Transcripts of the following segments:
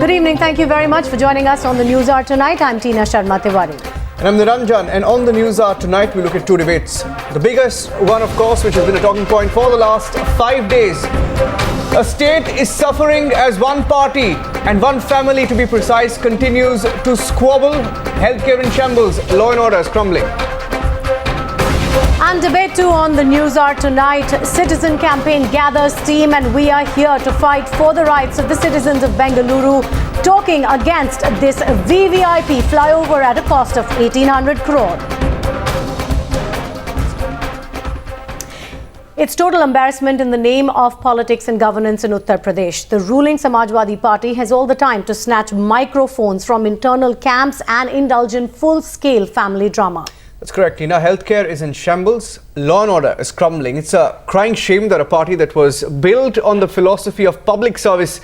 Good evening. Thank you very much for joining us on the News Hour tonight. I'm Tina Sharma Tiwari. And I'm Niranjan, and on the News Hour tonight we look at two debates. The biggest one, of course, which has been a talking point for the last 5 days. A state is suffering as one party and one family, to be precise, continues to squabble. Healthcare in shambles, law and order is crumbling. And debate 2 on the News Hour tonight. Citizen campaign gathers steam, and we are here to fight for the rights of the citizens of Bengaluru, talking against this VVIP flyover at a cost of 1,800 crore. It's total embarrassment in the name of politics and governance in Uttar Pradesh. The ruling Samajwadi Party has all the time to snatch microphones from internal camps and indulge in full-scale family drama. That's correct, Tina. Healthcare is in shambles. Law and order is crumbling. It's a crying shame that a party that was built on the philosophy of public service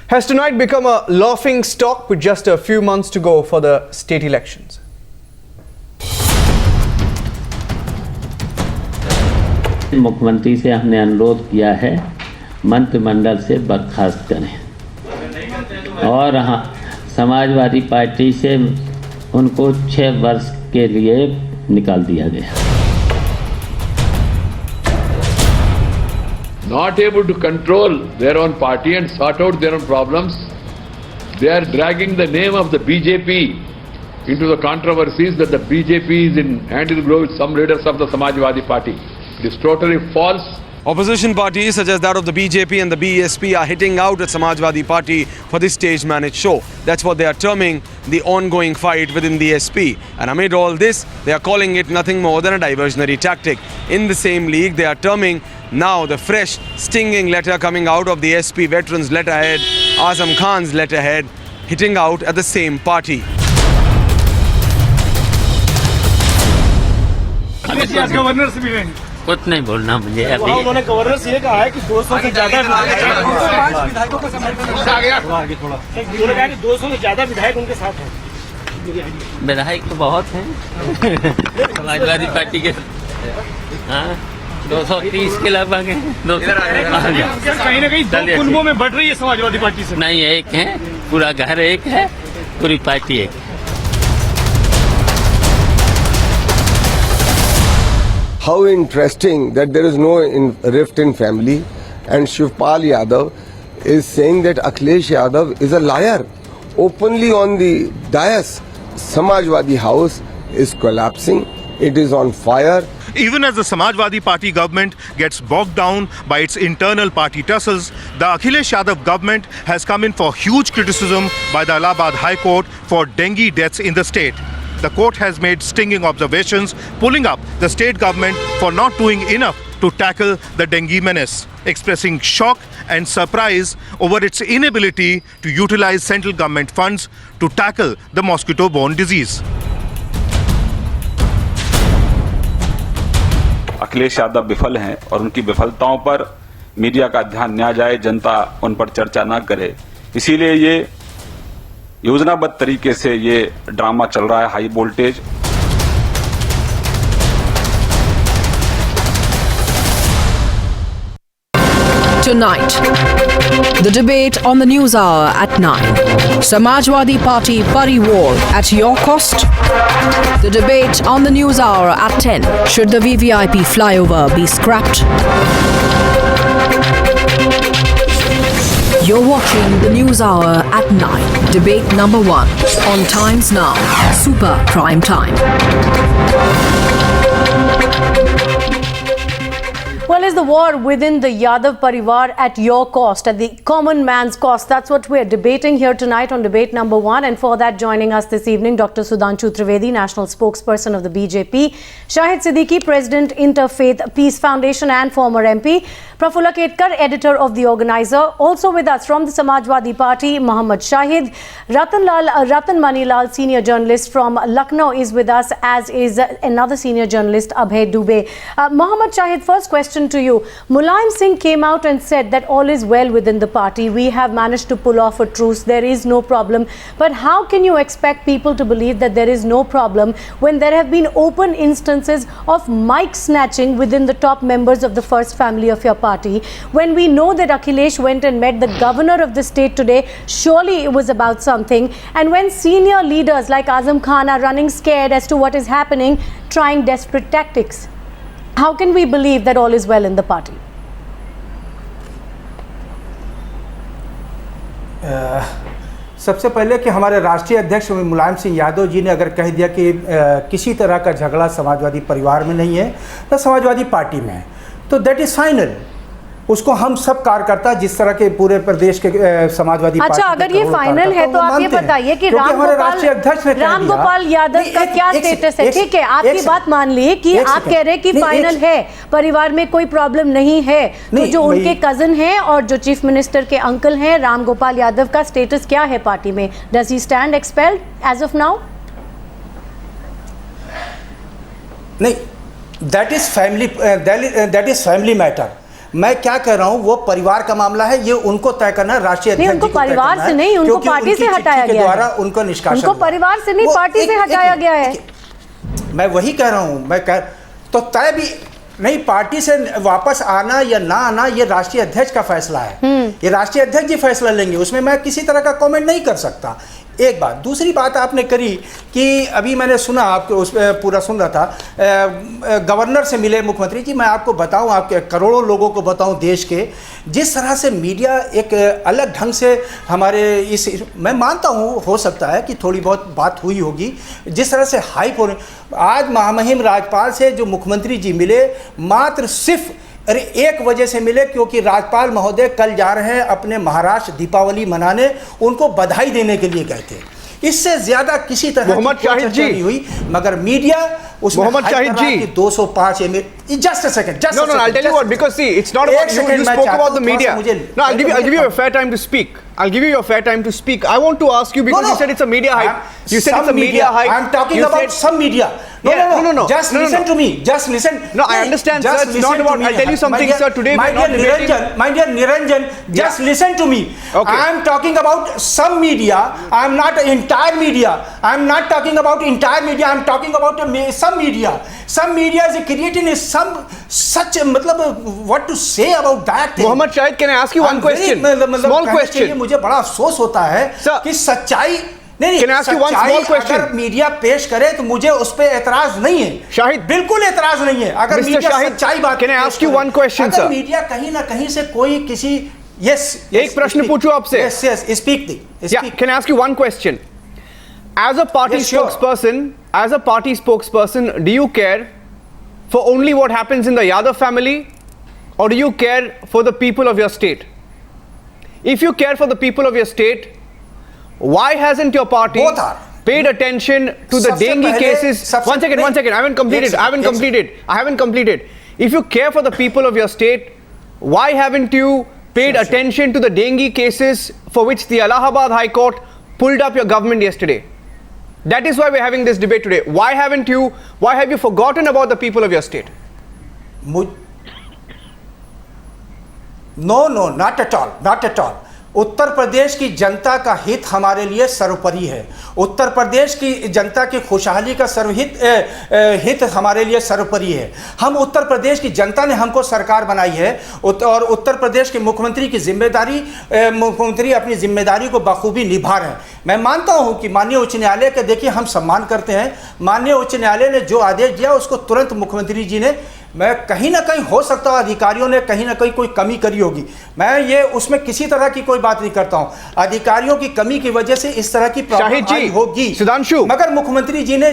has tonight become a laughing stock with just a few months to go for the state elections. मुख्यमंत्री से हमने अनुरोध किया है मंत्रिमंडल से बर्खास्त करें और हाँ समाजवादी पार्टी से उनको 6 वर्ष के लिए निकाल दिया गया. Not able to control their own party and sort out their own problems, they are dragging the name of the BJP into the controversies that the BJP is in hand in glove with some leaders of the Samajwadi Party. It is totally false. Opposition parties such as that of the BJP and the BSP are hitting out at Samajwadi Party for this stage-managed show. That's what they are terming the ongoing fight within the SP. And amid all this, they are calling it nothing more than a diversionary tactic. In the same league, they are terming now the fresh, stinging letter coming out of the SP veterans' letterhead, Azam Khan's letterhead, hitting out at the same party. कुछ नहीं बोलना मुझे अभी. उन्होंने governor से ये कहा है कि 200 से ज्यादा विधायक उनके साथ हैं. विधायक तो बहुत हैं समाजवादी पार्टी के. हाँ 230 के लगभग हैं. कहीं ना कहीं 2 कुनबों में बढ़ रही है समाजवादी पार्टी से. नहीं एक है, पूरा घर एक है, पूरी पार्टी एक है. How interesting that there is no rift in family, and Shivpal Yadav is saying that Akhilesh Yadav is a liar openly on the dais. Samajwadi House is collapsing. It is on fire. Even as the Samajwadi Party government gets bogged down by its internal party tussles, the Akhilesh Yadav government has come in for huge criticism by the Allahabad High Court for dengue deaths in the state. The court has made stinging observations, pulling up the state government for not doing enough to tackle the dengue menace, expressing shock and surprise over its inability to utilize central government funds to tackle the mosquito-borne disease. Akhilesh Yadav विफल हैं और उनकी विफलताओं पर media का ध्यान न जाए, जनता उन पर चर्चा न करे, इसीलिए ये योजनाबद्ध तरीके से ये ड्रामा चल रहा है high voltage. Tonight, the debate on the News Hour at 9. Samajwadi Party Pariwar at your cost. The debate on the News Hour at 10. Should the VVIP flyover be scrapped? You're watching the News Hour at 9. Debate number 1 on Times Now. Super Prime Time. Well, is the war within the Yadav Parivar at your cost, at the common man's cost? That's what we're debating here tonight on debate number 1. And for that, joining us this evening, Dr. Sudhanshu Trivedi, National Spokesperson of the BJP, Shahid Siddiqui, President, Interfaith Peace Foundation and former MP, Prafulla Ketkar, editor of The Organizer. Also with us from the Samajwadi Party, Muhammad Shahid. Ratan Manilal, senior journalist from Lucknow, is with us, as is another senior journalist, Abhay Dubey. Muhammad Shahid, first question to to you. Mulayam Singh came out and said that all is well within the party. We have managed to pull off a truce. There is no problem. But how can you expect people to believe that there is no problem when there have been open instances of mic snatching within the top members of the first family of your party? When we know that Akhilesh went and met the governor of the state today, surely it was about something. And when senior leaders like Azam Khan are running scared as to what is happening, trying desperate tactics, how can we believe that all is well in the party? सबसे पहले कि हमारे राष्ट्रीय अध्यक्ष मुलायम सिंह यादव जी ने अगर कह दिया कि किसी तरह का झगड़ा समाजवादी परिवार में नहीं है, तो समाजवादी पार्टी में है, तो दैट इज फाइनल। उसको हम सब कार्यकर्ता जिस तरह के पूरे प्रदेश के समाजवादी अच्छा, अगर ये फाइनल है तो आप ये बताइए कि रामगोपाल यादव का क्या स्टेटस है? ठीक है, आपकी बात मान ली कि आप कह रहे हैं कि फाइनल है, परिवार में कोई प्रॉब्लम नहीं है, तो जो उनके कजन हैं और जो चीफ मिनिस्टर के अंकल हैं रामगोपाल यादव का स्टेटस क्या है पार्टी में? Does he stand expelled as of now? नहीं, दैट इज फैमिली मैटर। मैं क्या कह रहा हूं, वो परिवार का मामला है, ये उनको तय करना है, राष्ट्रीय अध्यक्ष जी को परिवार से नहीं, उनको पार्टी से हटाया गया है, द्वारा उनको निष्कासन, उनको परिवार से नहीं पार्टी से हटाया गया है। मैं वही कह रहा हूं, तो तय भी नहीं, पार्टी से वापस आना या ना आना ये राष्ट्रीय अध्यक्ष का फैसला है, ये राष्ट्रीय अध्यक्ष जी फैसला लेंगे, उसमें मैं किसी तरह का कमेंट नहीं कर सकता। एक बात, दूसरी बात आपने करी कि अभी मैंने सुना, आपके उस पूरा सुन रहा था, गवर्नर से मिले मुख्यमंत्री जी। मैं आपको बताऊं, आपके करोड़ों लोगों को बताऊं देश के, जिस तरह से मीडिया एक अलग ढंग से हमारे मैं मानता हूं हो सकता है कि थोड़ी बहुत बात हुई होगी, जिस तरह से हाइप हो रही। आज महामहिम राज्यपाल से जो मुख्यमंत्री जी मिले, मात्र सिर्फ एक वजह से मिले, क्योंकि राज्यपाल महोदय कल जा रहे हैं अपने महाराष्ट्र दीपावली मनाने, उनको बधाई देने के लिए गए थे। इससे ज्यादा किसी तरह मोहम्मद शाहिद जी नहीं हुई, मगर मीडिया उसमें मोहम्मद शाहिद जी 205 just a second, no, I'll tell you what, because see, it's not about you spoke about the media. No, I'll give you a fair time to speak. I'll give you your fair time to speak. I want to ask you, because you said it's a media hype. You said it's a media hype. I'm talking about some media. No. Just listen to me. Just listen. No, I understand, sir. It's not about. I'll tell you something, sir. Today we're not debating. My dear Niranjan, just listen to me. Okay. I'm talking about some media. I'm not entire media. I'm not talking about entire media. I'm talking about some media. Some media is creating some such a what to say about that. Mohammed Shahid, can I ask you one question? Small question. मुझे बड़ा अफसोस होता है कि सच्चाई नहीं, Can I ask you one small question? अगर media पेश करे तो मुझे उस पे एतराज नहीं है, शाहिद, बिल्कुल एतराज नहीं है। अगर मीडिया सच्चाई बात, Can I ask you one question, sir? अगर मीडिया कहीं ना कहीं से कोई किसी एक प्रश्न पूछूं आपसे? Yes, speak. Can I ask you one question? As a party spokesperson, do you care for only what happens in the Yadav family, or do you care for the people of your state? If you care for the people of your state, why hasn't your party paid attention to the dengue cases? One second. I haven't completed. If you care for the people of your state, why haven't you paid attention to the dengue cases for which the Allahabad High Court pulled up your government yesterday? That is why we're having this debate today. Why have you forgotten about the people of your state? No, not at all. Uttar Pradesh की जनता का हित हमारे लिए सर्वोपरि है। उत्तर प्रदेश की जनता की खुशहाली का हित हमारे लिए सर्वोपरि है। हम उत्तर प्रदेश की जनता ने हमको सरकार बनाई है, और उत्तर प्रदेश के मुख्यमंत्री अपनी जिम्मेदारी को बखूबी निभा रहे हैं। मैं मानता हूं कि माननीय उच्च न्यायालय के, देखिए हम सम्मान करते हैं, माननीय उच्च न्यायालय ने जो आदेश दिया उसको तुरंत मुख्यमंत्री जी ने, मैं कहीं ना कहीं हो सकता है अधिकारियों ने कहीं ना कहीं कोई कमी करी होगी, मैं ये उसमें किसी तरह की कोई बात नहीं करता हूं। अधिकारियों की कमी की वजह से इस तरह की प्रॉब्लम आई होगी, सुधांशु, मगर मुख्यमंत्री जी ने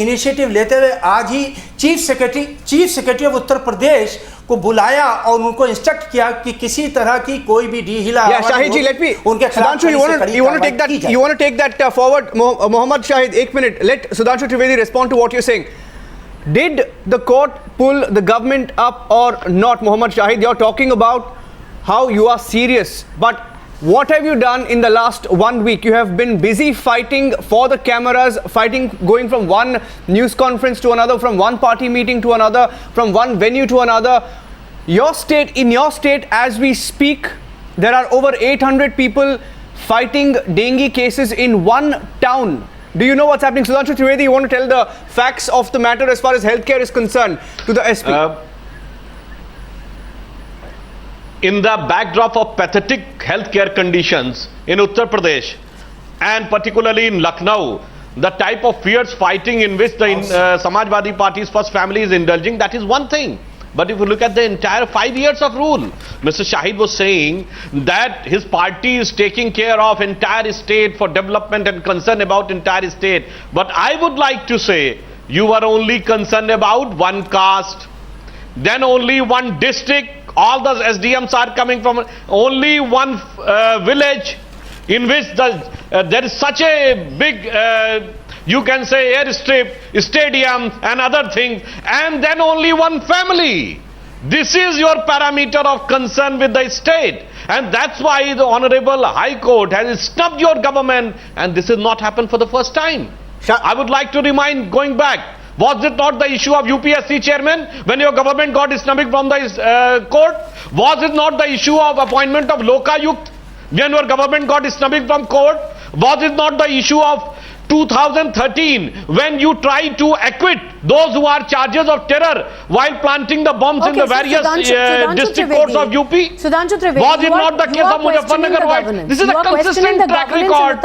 इनिशिएटिव लेते हुए आज ही chief secretary of Uttar Pradesh को बुलाया और उनको इंस्ट्रक्ट किया कि किसी तरह की कोई भी ढीला शाहिद जी, let me, उनके खिलाफ you want to take that forward? Mohammed Shahid, 1 minute, let Sudhanshu Trivedi respond to what you're saying. Did the court pull the government up or not? Mohammed Shahid, you're talking about how you are serious, but what have you done in the last 1 week? You have been busy fighting for the cameras, going from one news conference to another, from one party meeting to another, from one venue to another. In your state, as we speak, there are over 800 people fighting dengue cases in one town. Do you know what's happening? Sudhanshu Trivedi, you want to tell the facts of the matter as far as healthcare is concerned to the SP? In the backdrop of pathetic healthcare conditions in Uttar Pradesh and particularly in Lucknow, the type of fierce fighting in which the Samajwadi Party's first family is indulging, that is one thing. But if you look at the entire 5 years of rule, Mr. Shahid was saying that his party is taking care of entire state for development and concerned about entire state. But I would like to say, you are only concerned about one caste, then only one district, all the SDMs are coming from only one village in which there is such a big you can say airstrip, stadium and other things, and then only one family. This is your parameter of concern with the state, and that's why the Honorable High Court has snubbed your government, and this has not happened for the first time. I would like to remind, going back, was it not the issue of UPSC chairman when your government got snubbing from the court? Was it not the issue of appointment of Lokayukt when your government got snubbing from court? Was it not the issue of 2013 when you tried to acquit those who are charges of terror while planting the bombs in the various district courts of UP? Sudhanshu Trivedi, was it not the case of Muzaffarnagar? This is a consistent track record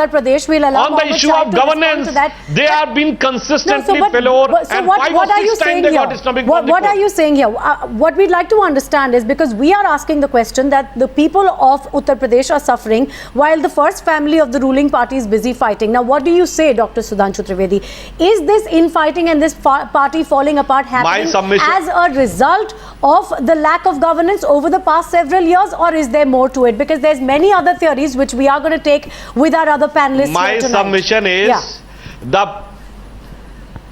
on the issue of governance. They have been consistently failure, and 5 or 6 times they got snubbing from the court. What are you saying here? What we'd like to understand is, because we are asking the question that the people of Uttar Pradesh are suffering while the first family of the ruling party is busy fighting. Now, what do you say, Dr. Sudhanshu Trivedi? Is this infighting and this party falling apart happening as a result of the lack of governance over the past several years, or is there more to it? Because there's many other theories which we are going to take with our other panelists here tonight.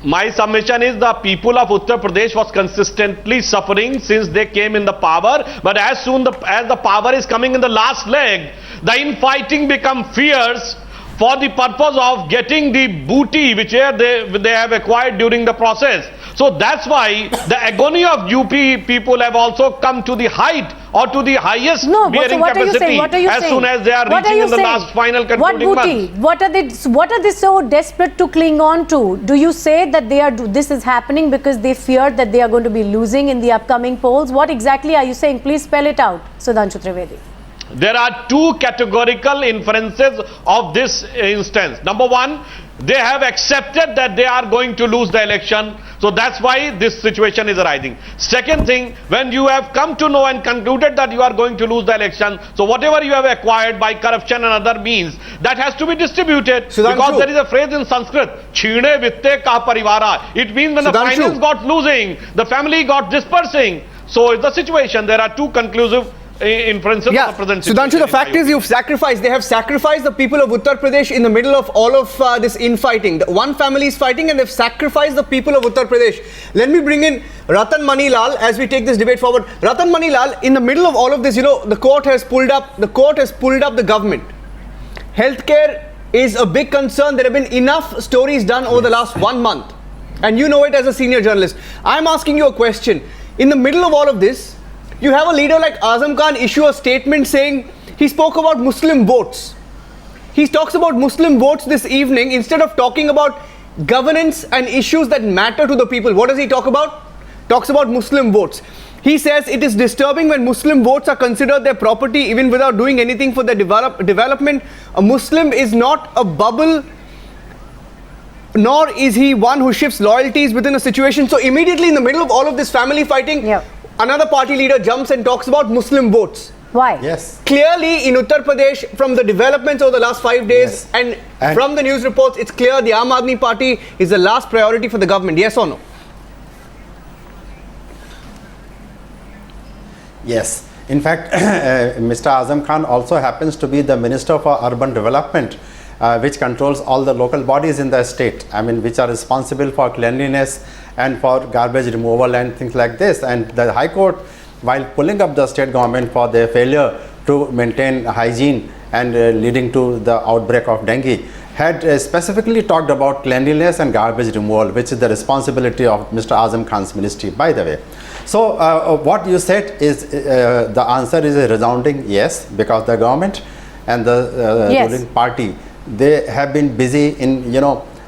My submission is the people of Uttar Pradesh was consistently suffering since they came in the power, but as soon as the power is coming in the last leg, the infighting become fierce for the purpose of getting the booty which they have acquired during the process. So that's why the agony of UP people have also come to the height or to the highest bearing capacity as soon as they are reaching in the last final concluding months. What are they so desperate to cling on to? Do you say that this is happening because they fear that they are going to be losing in the upcoming polls? What exactly are you saying? Please spell it out, Sudhanshu Trivedi. There are two categorical inferences of this instance. Number one, they have accepted that they are going to lose the election. So that's why this situation is arising. Second thing, when you have come to know and concluded that you are going to lose the election, so whatever you have acquired by corruption and other means, that has to be distributed. Because there is a phrase in Sanskrit, Chhine vitte ka parivara. It means when the finance got losing, the family got dispersing. So it's the situation. There are two conclusive inferences of the present situation. Sudhanshu, the fact is they have sacrificed the people of Uttar Pradesh in the middle of all of this infighting. One family is fighting and they've sacrificed the people of Uttar Pradesh. Let me bring in Ratan Manilal as we take this debate forward. Ratan Manilal, in the middle of all of this, the court has pulled up the government. Healthcare is a big concern. There have been enough stories done over the last 1 month. And you know it as a senior journalist. I'm asking you a question. In the middle of all of this, you have a leader like Azam Khan issue a statement saying he spoke about Muslim votes. He talks about Muslim votes this evening instead of talking about governance and issues that matter to the people. What does he talk about? Talks about Muslim votes. He says it is disturbing when Muslim votes are considered their property even without doing anything for their development. A Muslim is not a bubble, nor is he one who shifts loyalties within a situation. So immediately in the middle of all of this family fighting, another party leader jumps and talks about Muslim votes. Why? Yes. Clearly in Uttar Pradesh, from the developments over the last 5 days and from the news reports, it's clear the Aam Aadmi Party is the last priority for the government. Yes or no? Yes. In fact, Mr. Azam Khan also happens to be the Minister for Urban Development, which controls all the local bodies in the state, which are responsible for cleanliness and for garbage removal and things like this. And the High Court, while pulling up the state government for their failure to maintain hygiene and leading to the outbreak of dengue, had specifically talked about cleanliness and garbage removal, which is the responsibility of Mr. Azam Khan's ministry, by the way. So what you said is the answer is a resounding yes, because the government and the ruling party, they have been busy in,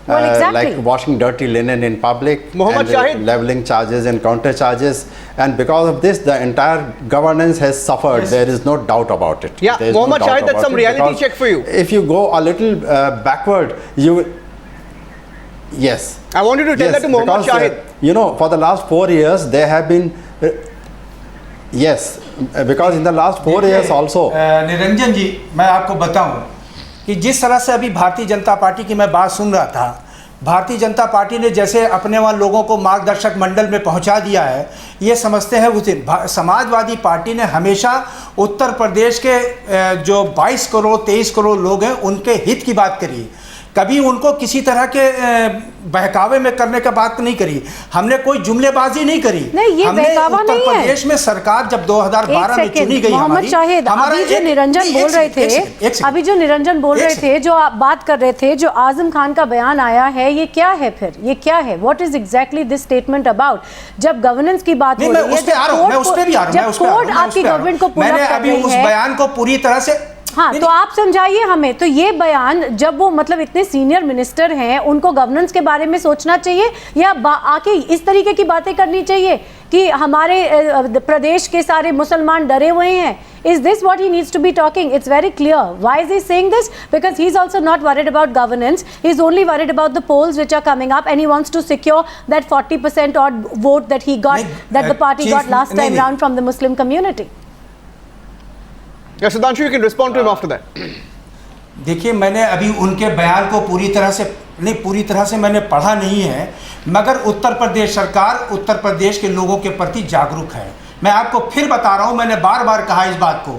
like washing dirty linen in public, Mohammad Shahid, leveling charges and counter charges, and because of this the entire governance has suffered. There is no doubt about it. Yeah, Mohammad Shahid, that's some reality check for you. If you go a little backward, yes, I want you to tell that to Mohammad Shahid. For the last 4 years there have been yes, because in the last 4 years also Niranjan जी, मैं आपको बताऊं कि जिस तरह से अभी Bharatiya Janata party की मैं बात सुन रहा था, भारतीय जनता पार्टी ने जैसे अपने वहाँ लोगों को मार्गदर्शक मंडल में पहुंचा दिया है, ये समझते हैं उस दिन समाजवादी पार्टी ने हमेशा उत्तर प्रदेश के जो 22 करोड़ 23 करोड़ लोग हैं उनके हित की बात करी, कभी उनको किसी तरह के बहकावे में करने का बात नहीं करी, हमने कोई जुमलेबाजी नहीं करी। नहीं, ये हमने उत्तर प्रदेश में सरकार जब 2012 में चुनी गई, मोहम्मद शाहिद, अभी जो निरंजन बोल रहे थे, जो आप बात कर रहे थे, जो आजम खान का बयान आया है, ये क्या है फिर? ये क्या है? What is exactly this statement about? जब गवर्नेंस की बात हो रही है, जब कोर्ट आपकी गवर्नमेंट को पूरा कर रही है, उस बयान को पूरी तरह से तो आप समझाइए हमें। तो ये बयान जब वो मतलब इतने सीनियर मिनिस्टर हैं, उनको गवर्नेंस के बारे में सोचना चाहिए या आके इस तरीके की बातें करनी चाहिए कि हमारे प्रदेश के सारे मुसलमान डरे हुए हैं? Is this what he needs to be talking? It's very clear. Why is he saying this? Because he's also not worried about governance. He's only worried about the polls which are coming up, and he wants to secure that 40% odd vote that he got, that the party got last time round from the Muslim community. Yes, Sudhanshu, you can respond to him after that. देखिए, मैंने अभी उनके बयान को पूरी तरह से मैंने पढ़ा नहीं है, मगर उत्तर प्रदेश सरकार उत्तर प्रदेश के लोगों के प्रति जागरूक है। मैं आपको फिर बता रहा हूं, मैंने बार बार कहा इस बात को,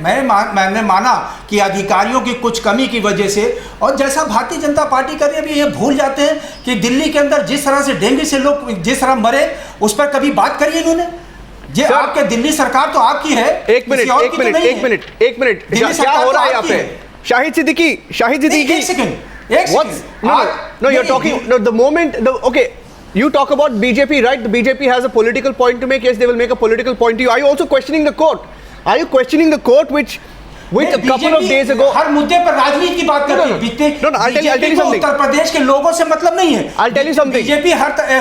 मैंने माना कि अधिकारियों की कुछ कमी की वजह से, और जैसा भारतीय जनता पार्टी कर रही है, अभी ये भूल जाते हैं कि दिल्ली के अंदर जिस तरह से डेंगू से लोग जिस तरह मरे, उस पर कभी बात करिए इन्होंने। ये आपके दिल्ली सरकार तो आपकी है। एक मिनट क्या हो रहा है यहाँ पे? शाहिद सिद्दीकी, एक second, no, you're talking, no, the moment, okay, you talk about BJP, right? The BJP has a political point to make. Yes, they will make a political point to you. Are you also questioning the court? Are you questioning the court which a couple of days ago, हर मुद्दे पर राजनीति की बात करती है? No, I'll tell you something. Uttar Pradesh के लोगों से मतलब नहीं है। I'll tell you something. BJP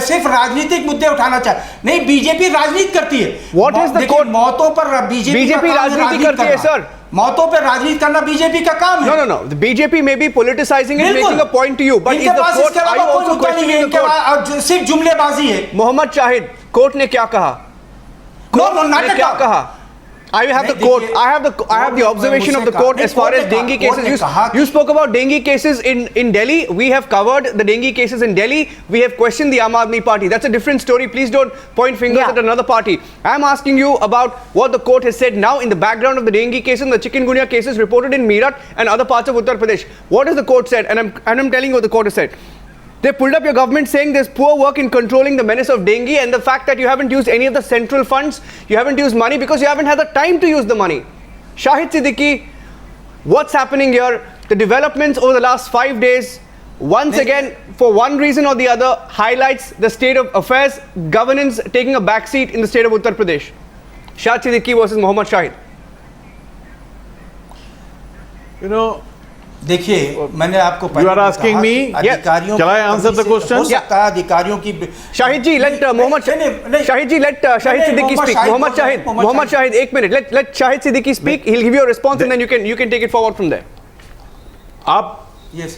सिर्फ राजनीतिक मुद्दे उठाना चाहे, नहीं, बीजेपी राजनीति करती है। What is the court? मौतों पर बीजेपी राजनीति करती है, सर। मौतों पर राजनीति करना बीजेपी का काम है। No. The BJP may be politicizing it, making a point to you, but is the court? Are you also questioning the court? सिर्फ जुमलेबाजी है। मोहम्मद शाहिद, कोर्ट ने क्या कहा? नाटक क्या कहा? I have the court. I have the observation of the court as far as dengue cases. You spoke about dengue cases in Delhi. We have covered the dengue cases in Delhi. We have questioned the Aam Aadmi Party. That's a different story. Please don't point fingers at another party. I'm asking you about what the court has said now in the background of the dengue cases and the chikungunya cases reported in Meerut and other parts of Uttar Pradesh. What has the court said? And I'm telling you what the court has said. They pulled up your government saying there's poor work in controlling the menace of dengue and the fact that you haven't used any of the central funds, you haven't used money because you haven't had the time to use the money. Shahid Siddiqui, what's happening here? The developments over the last 5 days, once again, for one reason or the other, highlights the state of affairs, governance taking a backseat in the state of Uttar Pradesh. Shahid Siddiqui versus Mohammad Shahid. You know, देखिए, मैंने आपको You are asking me? अधिकारियों, Shall I answer the question? हो सकता है अधिकारियों की Shahid ji, let Shahid Siddiqui speak. Mohammad Shahid, 1 minute. Let Shahid Siddiqui speak. He'll give you a response and then you can take it forward from there. Yes.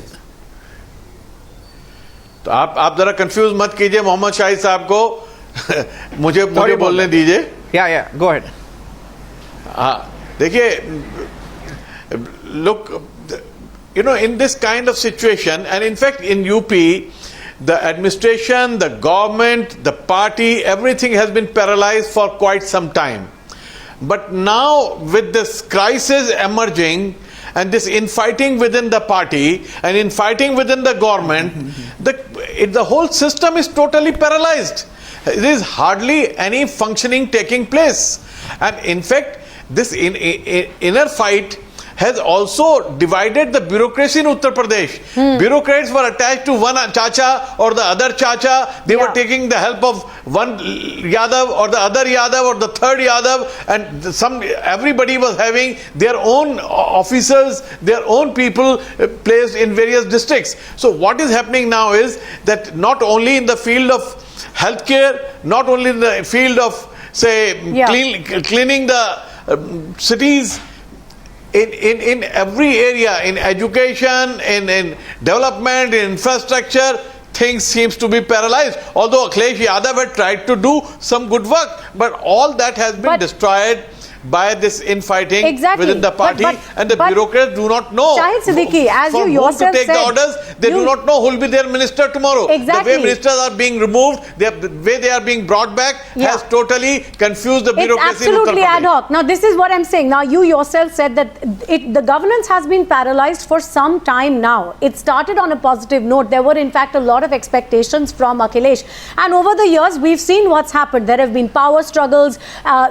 तो आप जरा confuse मत कीजिए मोहम्मद शाहिद साहब को। मुझे बोलने दीजिए। Yeah, go ahead. हाँ, देखिए, look, you know, in this kind of situation, and in fact in UP, the administration, the government, the party, everything has been paralyzed for quite some time. But now with this crisis emerging and this infighting within the party and infighting within the government, the whole system is totally paralyzed. There is hardly any functioning taking place. And in fact, this inner fight has also divided the bureaucracy in Uttar Pradesh. Bureaucrats were attached to one chacha or the other chacha. They were taking the help of one Yadav or the other Yadav or the third Yadav, and everybody was having their own officers, their own people placed in various districts. So what is happening now is that not only in the field of healthcare, not only in the field of, say, cleaning the cities, in every area, in education, in development, in infrastructure, things seems to be paralyzed. Although Akhilesh Yadav had tried to do some good work, but all that has been destroyed by this infighting within the party, and the bureaucrats do not know Shahid Siddiqui, as you yourself to take the orders. They do not know who will be their minister tomorrow. The way ministers are being removed, the way they are being brought back has totally confused the bureaucracy. It's absolutely ad hoc. Now this is what I'm saying. Now you yourself said that the governance has been paralyzed for some time now. It started on a positive note. There were in fact a lot of expectations from Akhilesh, and over the years we've seen what's happened. There have been power struggles.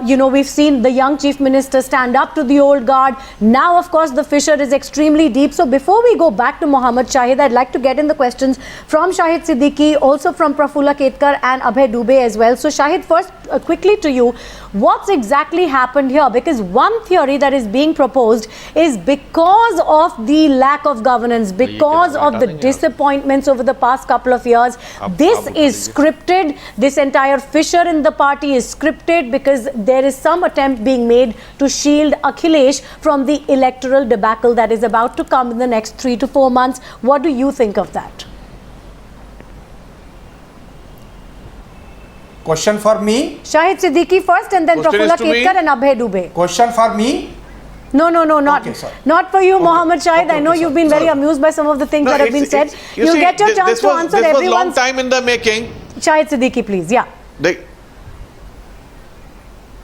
We've seen the young Chief Minister stand up to the old guard. Now, of course, the fissure is extremely deep. So before we go back to Mohammad Shahid, I'd like to get in the questions from Shahid Siddiqui, also from Prafulla Ketkar and Abhay Dubey as well. So Shahid, first quickly to you, what's exactly happened here? Because one theory that is being proposed is because of the lack of governance, because of the disappointments over the past couple of years, this is scripted. This entire fissure in the party is scripted because there is some attempt being made to shield Akhilesh from the electoral debacle that is about to come in the next 3 to 4 months. What do you think of that? Question for me? Shahid Siddiqui first, and then Prafulla Ketkar and Abhay Dubey. Question for me? No, not for you, Mohammad Shahid. I know you've been very amused by some of the things that have been said. You'll get your chance to answer everyone's... This was long time in the making. Shahid Siddiqui, please. Yeah.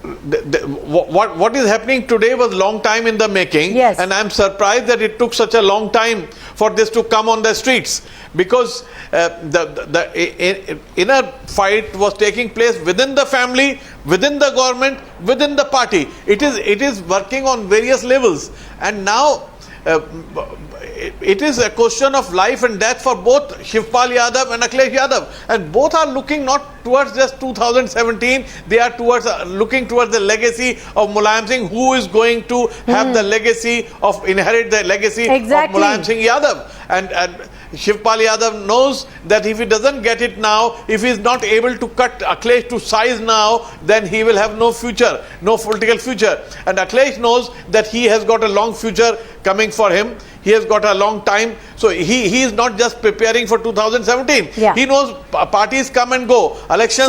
What is happening today was long time in the making, and I'm surprised that it took such a long time for this to come on the streets, because the inner fight was taking place within the family, within the government, within the party. It is working on various levels, and now it is a question of life and death for both Shivpal Yadav and Akhilesh Yadav, and both are looking not towards just 2017, they are looking towards the legacy of Mulayam Singh, who is going to have the legacy of inherit the legacy of Mulayam Singh Yadav, and Shivpal Yadav knows that if he doesn't get it now, if he is not able to cut Akhilesh to size now, then he will have no future, no political future. And Akhilesh knows that he has got a long future coming for him. He has got a long time. So he is not just preparing for 2017. Yeah. He knows parties come and go. Elections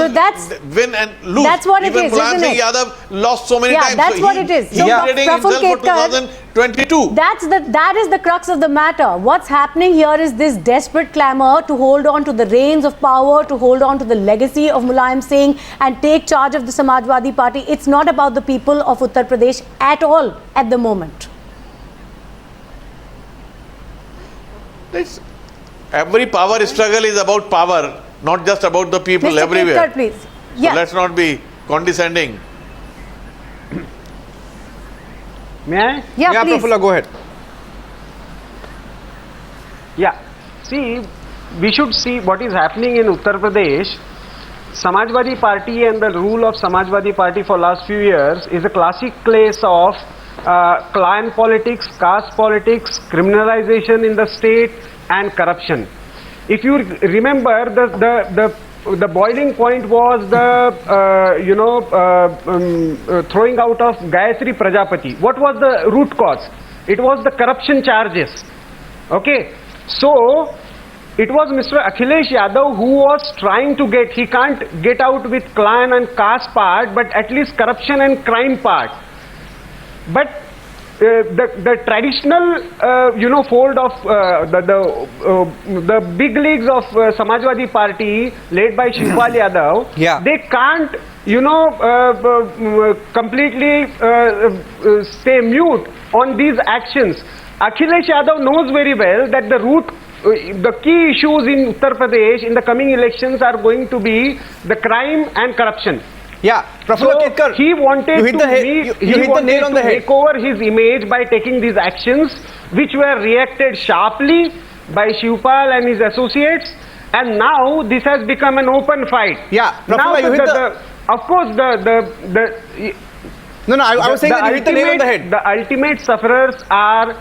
win and lose. That's what it is, Mulayam Singh Yadav lost so many times. That's what it is. He is preparing himself for 2022. That is the crux of the matter. What's happening here is this desperate clamor to hold on to the reins of power, to hold on to the legacy of Mulayam Singh and take charge of the Samajwadi Party. It's not about the people of Uttar Pradesh at all at the moment. Every power struggle is about power, not just about the people. Mr. everywhere. Ketkar, please. So let's not be condescending. May I? Yeah, please. Prafulla, go ahead. Yeah. See, we should see what is happening in Uttar Pradesh. Samajwadi Party and the rule of Samajwadi Party for last few years is a classic case of clan politics, caste politics, criminalization in the state and corruption. If you remember, the boiling point was the throwing out of Gayatri Prajapati. What was the root cause? It was the corruption charges. Okay, so it was Mr. Akhilesh Yadav who was trying to get, he can't get out with clan and caste part, but at least corruption and crime part. But the traditional, fold of the big leagues of Samajwadi Party led by Shivpal Yadav, they can't, completely stay mute on these actions. Akhilesh Yadav knows very well that the key issues in Uttar Pradesh in the coming elections are going to be the crime and corruption. Yeah, Prafulla So Ketkar, he wanted you hit to the head, make, you hit the nail on the head. make over his image by taking these actions, which were reacted sharply by Shivpal and his associates, and now this has become an open fight. Yeah, now Prafulla, you hit the... of course the No, I was saying that you hit the nail on the head. The ultimate sufferers are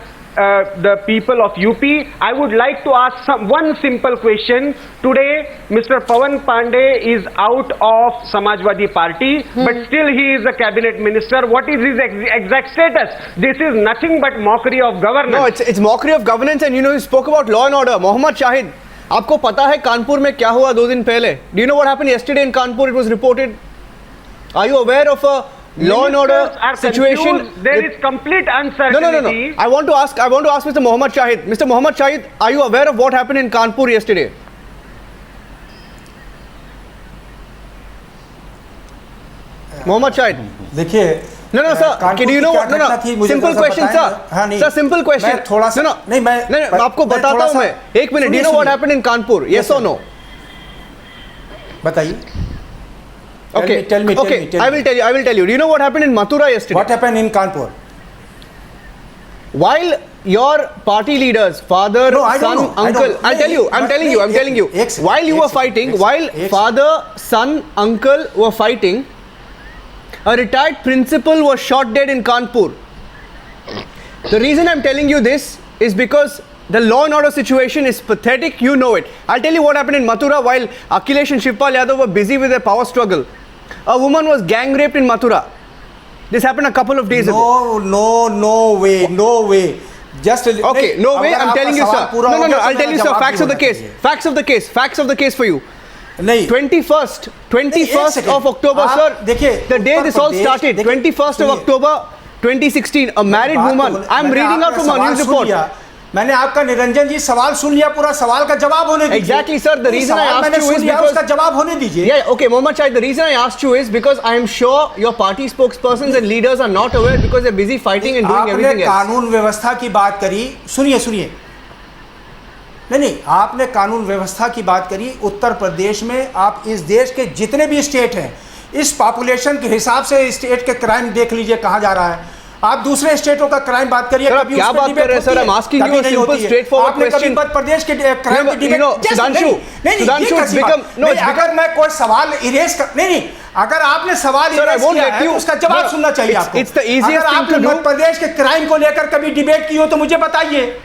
the people of UP. I would like to ask one simple question. Today, Mr. Pawan Pandey is out of Samajwadi Party, but still he is a cabinet minister. What is his exact status? This is nothing but mockery of governance. No, it's mockery of governance, and you spoke about law and order. Mohammad Shahid, आपको पता है कानपुर में क्या हुआ 2 दिन पहले? Do you know what happened yesterday in Kanpur? It was reported. Are you aware of a law and order situation? There is complete uncertainty. No. I want to ask Mr. Mohammad Shahid. Mr. Mohammad Shahid, are you aware of what happened in Kanpur yesterday? Mohammad Shahid. देखिए No, sir. Do you know what? No. Simple question, sir. Sir, simple question. थोड़ा सा नहीं मैं आपको बताता हूँ मैं. 1 minute. Do you know what happened in Kanpur? Yes or no? बताइए. Okay. Tell me. I will tell you. Do you know what happened in Mathura yesterday? What happened in Kanpur? While your party leaders, father, son, uncle, I'm telling you. While you were fighting, while father, son, uncle were fighting, a retired principal was shot dead in Kanpur. The reason I'm telling you this is because the law and order situation is pathetic. You know it. I'll tell you what happened in Mathura while Akhilesh and Shivpal Yadav were busy with their power struggle. A woman was gang raped in Mathura. This happened a couple of days ago. No way. Just okay, no way. I'm telling you, sir. No. I'll tell you, sir. Facts of the case for you. 21st of October, sir. The day this all started, 21st of October 2016, a married woman. I'm reading out from a news report. मैंने आपका निरंजन जी सवाल सुन लिया, पूरा सवाल का जवाब होने दीजिए. Exactly, sir. The reason I asked you is because उसका जवाब होने दीजिए. Yeah, okay, Mohammad Shahid. The reason I asked you is because I am sure your party spokespersons and leaders are not aware because they're busy fighting and doing everything else. आपने कानून व्यवस्था की बात करी. सुनिए. नहीं, आपने कानून व्यवस्था की बात करी. उत्तर प्रदेश में आप इस देश के जितने भी स्टेट हैं, इस पॉपुलेशन के हिसाब से स्टेट के क्राइम देख लीजिए कहाँ जा रहा है. आप दूसरे स्टेटों का क्राइम बात करिए. कभी क्या बात कर रहे हैं sir? I'm asking you a simple straightforward question. Madhya Pradesh के क्राइम की डिबेट सुधांशु अगर मैं कोई सवाल इरेज कर नहीं अगर आपने सवाल इरेज किया है तो उसका जवाब सुनना चाहिए आपको. अगर आपने मध्य प्रदेश के क्राइम को लेकर कभी डिबेट की हो तो मुझे बताइए.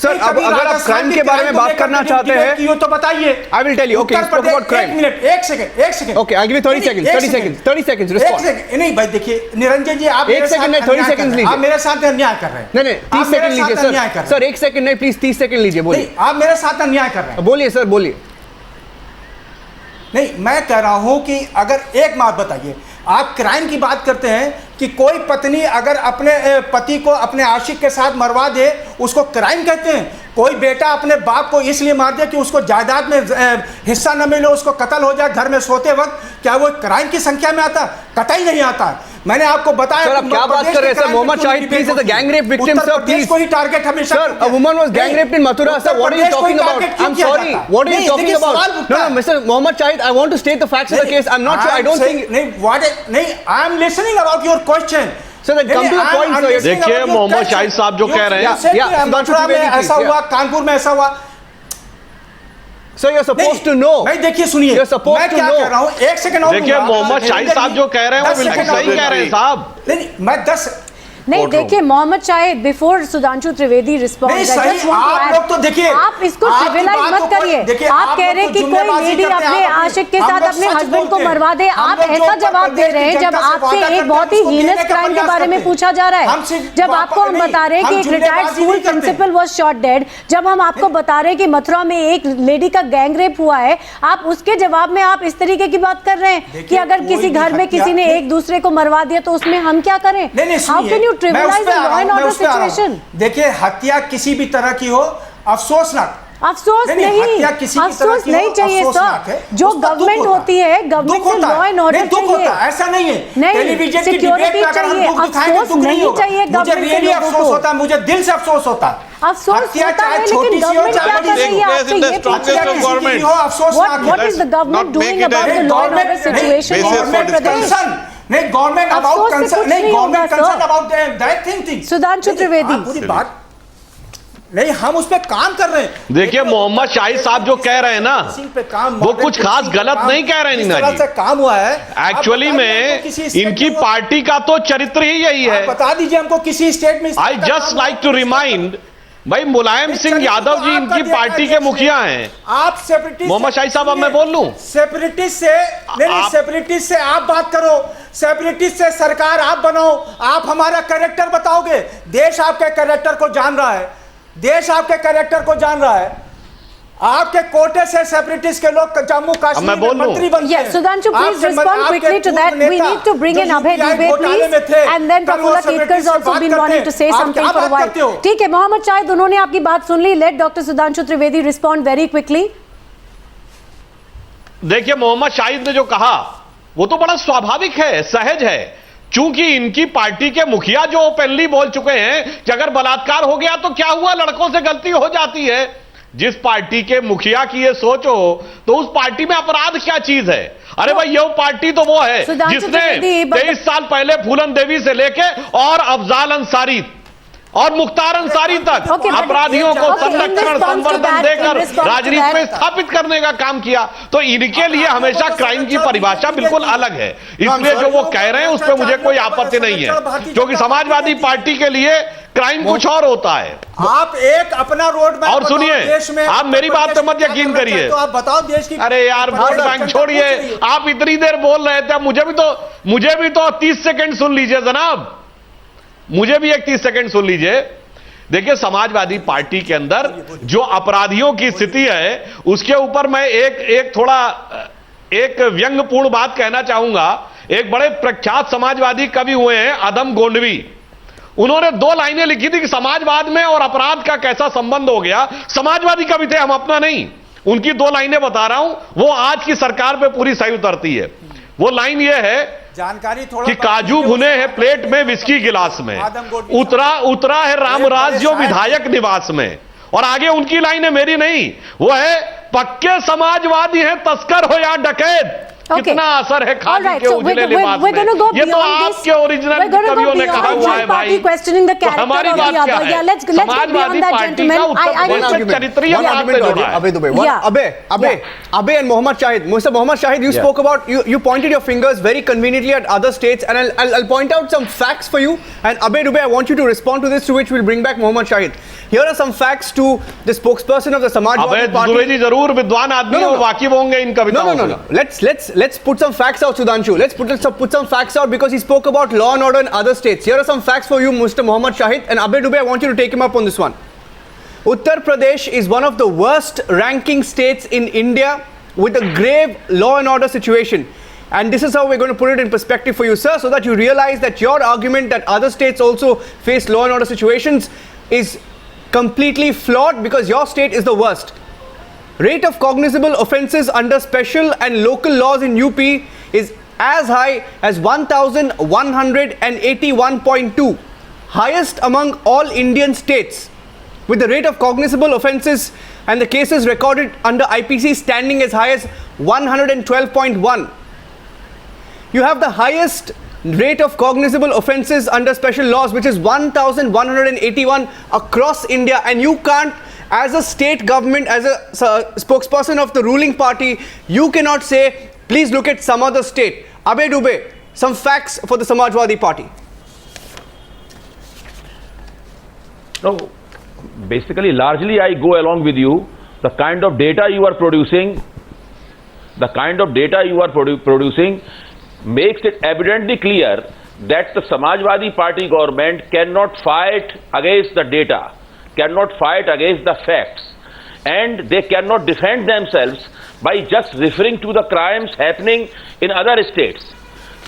सर, अगर आप क्राइम के बारे में बात करना चाहते हैं तो बताइए. I will tell you. Okay, let's talk about crime. एक second. Okay, I'll give you 30 seconds. Respond. नहीं भाई देखिए निरंजन जी आप 1 सेकंड नहीं 30 सेकंड लीजिए. आप मेरे साथ अन्याय कर रहे हैं. नहीं 30 सेकंड लीजिए सर. सर 1 सेकंड नहीं प्लीज 30 सेकंड लीजिए. बोलिए. आप मेरे साथ अन्याय कर रहे हैं. बोलिए सर बोलिए. नहीं मैं कह रहा हूं कि अगर एक बात बताइए, आप क्राइम की बात करते हैं कि कोई पत्नी अगर अपने पति को अपने आशिक के साथ मरवा दे उसको क्राइम कहते हैं. कोई बेटा अपने बाप को इसलिए मार दे कि उसको जायदाद में हिस्सा न मिले, उसको कत्ल हो जाए घर में सोते वक्त, क्या वो क्राइम की संख्या में आता? कतई नहीं आता. मैंने आपको बताया. सर आप क्या बात कर रहे हैं sir? Mohammad Shahid please is a gang rape victim sir please. कोई टारगेट हमेशा sir a woman was gang raped in Mathura sir. What are you talking about? I'm sorry. What are you talking about? No, Mr. Mohammad Shahid, I want to state the facts of the case. I'm not sure. I don't think. I am listening about your question. So then come to the point, sir. देखिए मोहम्मद शाहिद साहब जो कह रहे हैं. मथुरा में ऐसा हुआ, कानपुर में ऐसा हुआ. So you're supposed to know. नहीं देखिए सुनिए. You're supposed to know. मैं क्या कह रहा हूँ? 1 सेकंड और. देखिए मोहम्मद शाहिद साहब जो कह रहे हैं वो बिल्कुल सही कह रहे हैं साहब. नहीं मैं 10 नहीं देखिए मोहम्मद शाहिद बिफोर सुधांशु त्रिवेदी रिस्पॉन्ड आप लोग तो देखिए आप इसको ट्रिविलाइज मत करिए. आप कह रहे हैं कि कोई लेडी अपने आशिक के साथ अपने हस्बैंड को मरवा दे. आप ऐसा जवाब दे रहे हैं जब आपसे एक बहुत ही हीनस क्राइम के बारे में पूछा जा रहा है. जब आपको हम बता रहे हैं कि एक retired school principal was shot dead, जब हम आपको बता रहे हैं कि मथुरा में एक लेडी का गैंग रेप हुआ है, आप उसके जवाब में आप इस तरीके की बात कर रहे हैं कि अगर किसी घर में किसी ने एक दूसरे को मरवा दिया तो उसमें हम क्या करें? How can you trivialize the law and order situation? देखिए हत्या किसी भी तरह की हो अफसोसनाक. अफसोस नहीं चाहिए सर. जो गवर्नमेंट होती है गवर्नमेंट से लॉ एंड ऑर्डर चाहिए. ऐसा नहीं है. नहीं सिक्योरिटी चाहिए. अफसोस नहीं चाहिए. मुझे रियली अफसोस होता है, मुझे दिल से अफसोस होता है. अफसोस हत्या होता चाहे है, छोटी लेकिन सी हो गवर्नमेंट क्या चाहे कर रही है आपसे ये पूछिए। अफसोस What is the government doing about the law and order situation in Uttar Pradesh? नहीं गवर्नमेंट अफसोस अबाउट से कंसर्न कुछ नहीं नहीं होगा, government sir. Concern about that thing Sudhanshu Trivedi. पूरी बात नहीं, हम उस पे काम कर रहे हैं। देखिए मोहम्मद शाहिद साहब जो कह रहे हैं ना, पे काम वो कुछ खास गलत नहीं कह रहे हैं नीना जी। से काम हुआ है एक्चुअली में इनकी पार्टी का तो चरित्र ही यही है। बता दीजिए हमको किसी स्टेट में। I just like to remind, भाई मुलायम सिंह यादव जी इनकी पार्टी के मुखिया हैं। आप सेपरेटिस्ट मोहम्मद शाहिद साहब, अब मैं बोल लूं? सेपरेटिस्ट से नहीं, सेपरेटिस्ट से आप बात करो, सेपरेटिस्ट से सरकार आप बनाओ, आप हमारा कैरेक्टर बताओगे। देश आपके कैरेक्टर को जान रहा है, देश आपके कैरेक्टर को जान रहा है। आपके कोटे से सेपरेटिस्ट के लोग जम्मू कश्मीर में मंत्री बनते हैं। Sudhanshu, please respond quickly to that. We need to bring in Abhay Dubey, please, and then Prafulla Ketkar has also been wanting to say something for a while. ठीक है, मोहम्मद शाहिद, उन्होंने आपकी बात सुन ली. Let Dr. Sudhanshu Trivedi respond very quickly. देखिए मोहम्मद शाहिद ने जो कहा वो तो बड़ा स्वाभाविक है, सहज है, चूंकि इनकी पार्टी के मुखिया जो ओपनली बोल चुके हैं कि अगर बलात्कार हो गया तो क्या हुआ, लड़कों से गलती हो जाती है। जिस पार्टी के मुखिया की ये सोच हो तो उस पार्टी में अपराध क्या चीज है? अरे भाई ये पार्टी तो वो है जिसने 23 साल पहले फूलन देवी से लेके और अफजाल अंसारी और मुख्तार अंसारी तक अपराधियों को संरक्षण संवर्धन देकर राजनीति में स्थापित करने का काम किया। तो इनके लिए हमेशा क्राइम की परिभाषा बिल्कुल अलग है, इसलिए जो वो कह रहे हैं उस पर मुझे कोई आपत्ति नहीं है, क्योंकि समाजवादी पार्टी के लिए क्राइम कुछ और होता है। आप एक अपना रोड मैप और सुनिए, आप मेरी बात पे मत यकीन करिए। तो आप बताओ देश की। अरे यार वोट बैंक छोड़िए, आप इतनी देर बोल रहे थे, मुझे भी तो 30 सेकंड सुन लीजिए जनाब, मुझे भी एक 30 सेकंड सुन लीजिए। देखिए समाजवादी पार्टी के अंदर जो अपराधियों की स्थिति है उसके ऊपर मैं एक व्यंग्यपूर्ण बात कहना चाहूंगा। एक बड़े प्रख्यात समाजवादी कवि हुए हैं अदम गोंडवी, उन्होंने 2 लाइनें लिखी थी कि समाजवाद में और अपराध का कैसा संबंध हो गया। समाजवादी कवि थे, हम अपना नहीं, उनकी 2 लाइनें बता रहा हूं, वो आज की सरकार पे पूरी सही उतरती है। वो लाइन ये है जानकारी थोड़ा कि काजू भुने हैं प्लेट में, विस्की गिलास में, उतरा है रामराज जो विधायक निवास में। और आगे उनकी लाइन है, मेरी नहीं, वो है पक्के समाजवादी हैं तस्कर हो या डकैत, कितना असर है खादी के उजले लिबास में। ये तो आपके ओरिजिनल कवियों ने कहा हुआ है भाई, तो हमारी बात क्या है? समाजवादी पार्टी का उत्तर प्रदेश में चरित्रीय बात से जुड़ा है। Abhay and Mohammad Shahid. Mr. Mohammad Shahid, you spoke about, you pointed your fingers very conveniently at other states, and I'll point out some facts for you. And Abhay Dubey, I want you to respond to this, to which we'll bring back Mohammad Shahid. Here are some facts to the spokesperson of the Samajwadi Party. Abhay Dubey ji जरूर विद्वान आदमी हो, वाकिफ होंगे इन कविताओं से। No. Let's put some facts out, Sudhanshu. Let's put some facts out because he spoke about law and order in other states. Here are some facts for you, Mr. Mohammad Shahid, and Abhay Dubey, I want you to take him up on this one. Uttar Pradesh is one of the worst ranking states in India with a grave law and order situation. And this is how we're going to put it in perspective for you, sir, so that you realize that your argument that other states also face law and order situations is completely flawed because your state is the worst. Rate of cognizable offences under special and local laws in UP is as high as 1181.2, highest among all Indian states, with the rate of cognizable offences and the cases recorded under IPC standing as high as 112.1. You have the highest rate of cognizable offences under special laws, which is 1181 across India, and you can't, as a state government, as a spokesperson of the ruling party, you cannot say, please look at some other state. Abhay Dubey, some facts for the Samajwadi Party. No, basically, largely I go along with you. The kind of data you are producing, makes it evidently clear that the Samajwadi Party government cannot fight against the data, cannot fight against the facts, and they cannot defend themselves by just referring to the crimes happening in other states.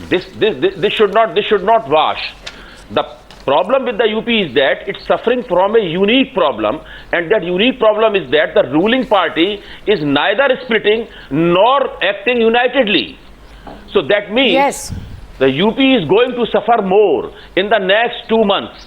This should not wash. The problem with the UP is that it's suffering from a unique problem, and that unique problem is that the ruling party is neither splitting nor acting unitedly. So that means the UP is going to suffer more in the next 2 months.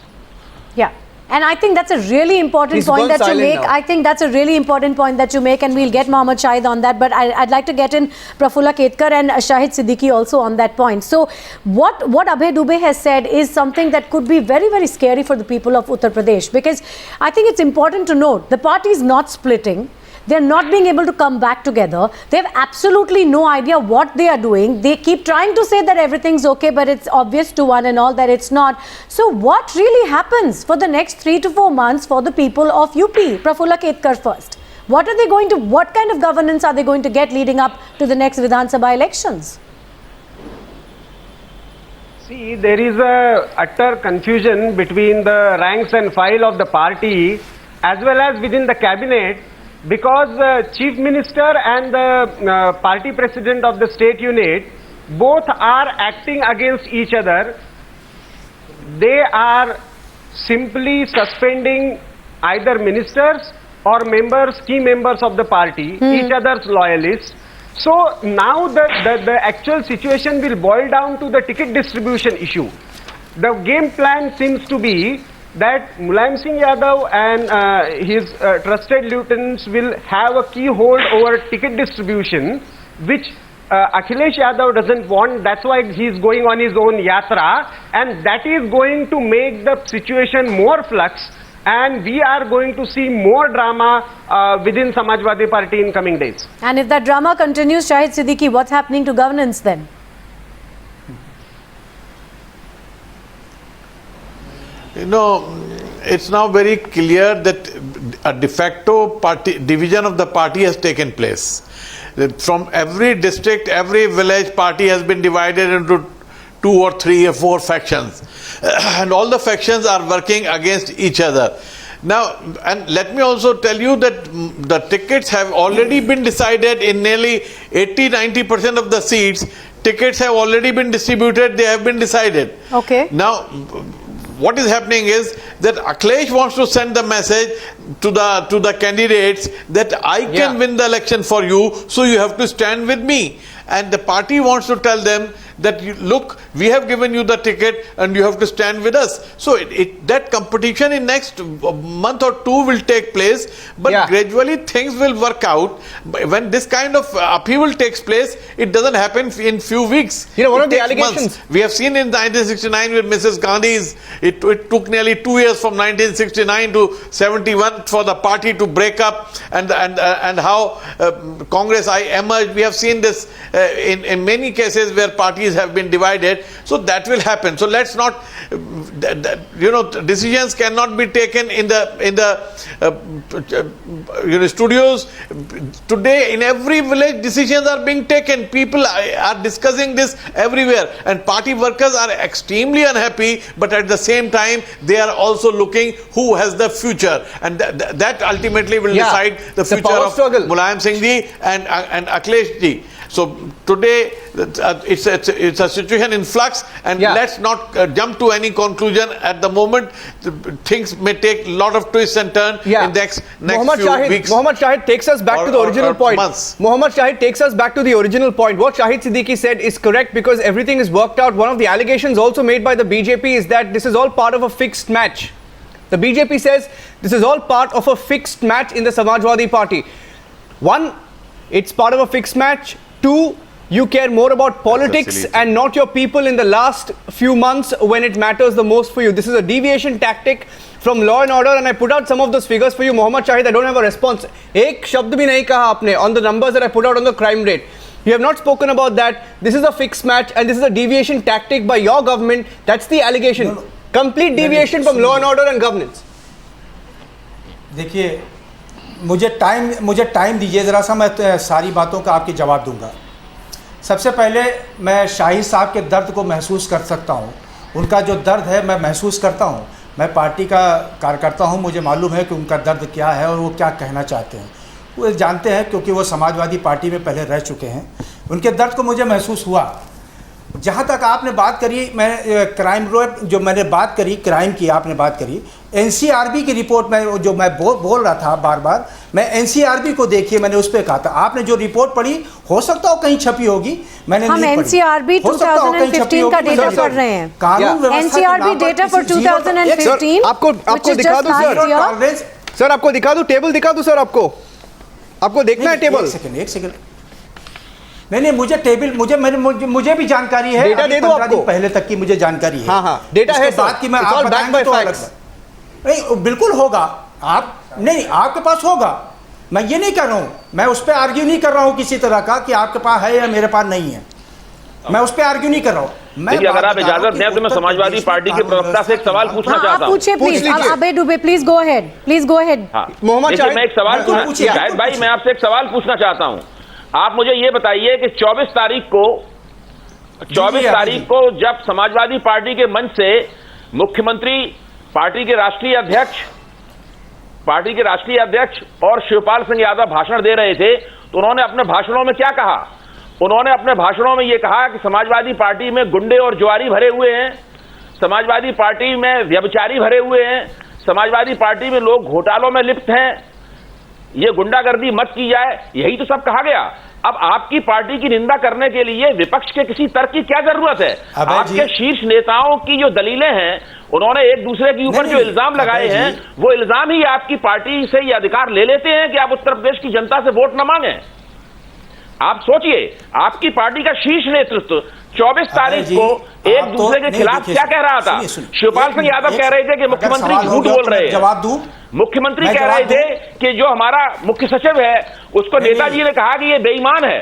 Yeah. And I think that's a really important point that you make. I think that's a really important point that you make, and we'll get Mohammad Shahid on that. But I'd like to get in Prafulla Ketkar and Shahid Siddiqui also on that point. So what Abhay Dubey has said is something that could be very, very scary for the people of Uttar Pradesh, because I think it's important to note the party is not splitting. They're not being able to come back together. They have absolutely no idea what they are doing. They keep trying to say that everything's okay, but it's obvious to one and all that it's not. So what really happens for the next 3 to 4 months for the people of UP? Prafulla Ketkar first. What kind of governance are they going to get leading up to the next Vidhan Sabha elections? See, there is a utter confusion between the ranks and file of the party as well as within the cabinet, because the chief minister and the party president of the state unit both are acting against each other. They are simply suspending either ministers or key members of the party, each other's loyalists. So now the actual situation will boil down to the ticket distribution issue. The game plan seems to be that Mulayam Singh Yadav and his trusted lieutenants will have a key hold over ticket distribution, which Akhilesh Yadav doesn't want. That's why he's going on his own yatra, and that is going to make the situation more flux, and we are going to see more drama within Samajwadi Party in coming days. And if that drama continues, Shahid Siddiqui, what's happening to governance then? You know, it's now very clear that a de facto party division of the party has taken place. From every district, every village, party has been divided into 2 or 3 or 4 factions. And all the factions are working against each other. Now, and let me also tell you that the tickets have already been decided in nearly 80-90% of the seats. Tickets have already been distributed, they have been decided. Okay. Now, what is happening is that Akhilesh wants to send the message to the candidates that I can win the election for you, so you have to stand with me. And the party wants to tell them that look, we have given you the ticket and you have to stand with us. So that competition in next month or 2 will take place, but gradually things will work out. When this kind of upheaval takes place, it doesn't happen in few weeks. You know, one of the allegations we have seen in 1969 with Mrs. Gandhi's, it took nearly 2 years from 1969 to 71 for the party to break up, and how Congress emerged. We have seen this in many cases where parties have been divided. So that will happen. So let's not, decisions cannot be taken in the studios. Today in every village decisions are being taken. People are discussing this everywhere, and party workers are extremely unhappy, but at the same time they are also looking who has the future, and that ultimately will decide the future of Mulayam Singh ji and Akhilesh ji. So today it's a situation in flux, and let's not jump to any conclusion at the moment. Things may take a lot of twists and turns in next few weeks. Mohammad Shahid takes us back to the original point. Mohammad Shahid takes us back to the original point. What Shahid Siddiqui said is correct, because everything is worked out. One of the allegations also made by the BJP is that this is all part of a fixed match. The BJP says this is all part of a fixed match in the Samajwadi Party. 1, it's part of a fixed match. 2, you care more about politics and not your people in the last few months when it matters the most for you. This is a deviation tactic from law and order, and I put out some of those figures for you. Mohammad Shahid, I don't have a response. Ek shabd bhi nahi kaha aapne on the numbers that I put out on the crime rate. You have not spoken about that. This is a fixed match and this is a deviation tactic by your government. That's the allegation. No. Complete deviation from law and order and governance. देखिए, मुझे time दीजिए ज़रा सा, मैं सारी बातों का आपके जवाब दूंगा। सबसे पहले मैं शाहिद साहब के दर्द को महसूस कर सकता हूँ। उनका जो दर्द है मैं महसूस करता हूँ। मैं पार्टी का कार्यकर्ता हूँ, मुझे मालूम है कि उनका दर्द क्या है और वो क्या कहना चाहते हैं। वो जानते हैं क्योंकि वो समाजवादी पार्टी में पहले रह चुके हैं। उनके दर्द को मुझे महसूस हुआ। जहाँ तक आपने बात करी, मैं क्राइम जो मैंने बात करी, क्राइम की आपने बात करी, एनसीआरबी की रिपोर्ट में जो मैं बोल रहा था बार बार, मैं एनसीआरबी को देखिए, मैंने उस पर कहा था, आपने जो रिपोर्ट पढ़ी हो सकता हो कहीं छपी होगी, मैंने हम एनसीआरबी 2015 का डेटा पढ़ रहे हैं। कानून एनसीआरबी डेटा फॉर 2015 आपको दिखा दूं सर, आपको दिखा दूं, टेबल दिखा दूं सर, आपको देखना है टेबल? एक सेकंड, नहीं, मुझे टेबल, मुझे भी जानकारी है, डेटा दे दो आपको, पहले तक की मुझे जानकारी है। हाँ, डेटा है सर, बात की मैं आप बताएंगे तो अलग बात। नहीं, बिल्कुल होगा, आप नहीं, आपके पास होगा, मैं ये नहीं कर रहा हूं, मैं उस पर आर्ग्यू नहीं कर रहा हूं किसी तरह का कि आपके पास है या मेरे पास नहीं है, मैं उस पर आर्ग्यू नहीं कर रहा हूं। देखिए, अगर आप इजाजत दें तो मैं समाजवादी पार्टी के प्रवक्ता से एक सवाल पूछना चाहता हूं। पूछिए प्लीज, अबे Dubey, please go ahead, please go ahead. Mohammad मैं एक सवाल शाहिद भाई, मैं आपसे एक सवाल पूछना चाहता हूं। आप मुझे ये बताइए कि 24 तारीख को जब समाजवादी पार्टी के मंच से मुख्यमंत्री, पार्टी के राष्ट्रीय अध्यक्ष और शिवपाल सिंह यादव भाषण दे रहे थे, तो उन्होंने अपने भाषणों में क्या कहा? उन्होंने अपने भाषणों में यह कहा कि समाजवादी पार्टी में गुंडे और जुआरी भरे हुए हैं, समाजवादी पार्टी में व्यभिचारी भरे हुए हैं, समाजवादी पार्टी में लोग घोटालों में लिप्त हैं, ये गुंडागर्दी मत की जाए, यही तो सब कहा गया। अब आपकी पार्टी की निंदा करने के लिए विपक्ष के किसी तर्क की क्या जरूरत है? आपके शीर्ष नेताओं की जो दलीलें हैं, उन्होंने एक दूसरे के ऊपर जो इल्जाम लगाए हैं, वो इल्जाम ही आपकी पार्टी से ये अधिकार ले लेते हैं कि आप उत्तर प्रदेश की जनता से वोट न मांगे। आप सोचिए, आपकी पार्टी का शीर्ष नेतृत्व 24 तारीख को एक दूसरे के खिलाफ क्या कह रहा था? शिवपाल सिंह यादव कह रहे थे कि मुख्यमंत्री झूठ बोल रहे हैं। जवाब दूं? मुख्यमंत्री कह रहे थे कि जो हमारा मुख्य सचिव है उसको नेताजी ने कहा कि ये बेईमान है।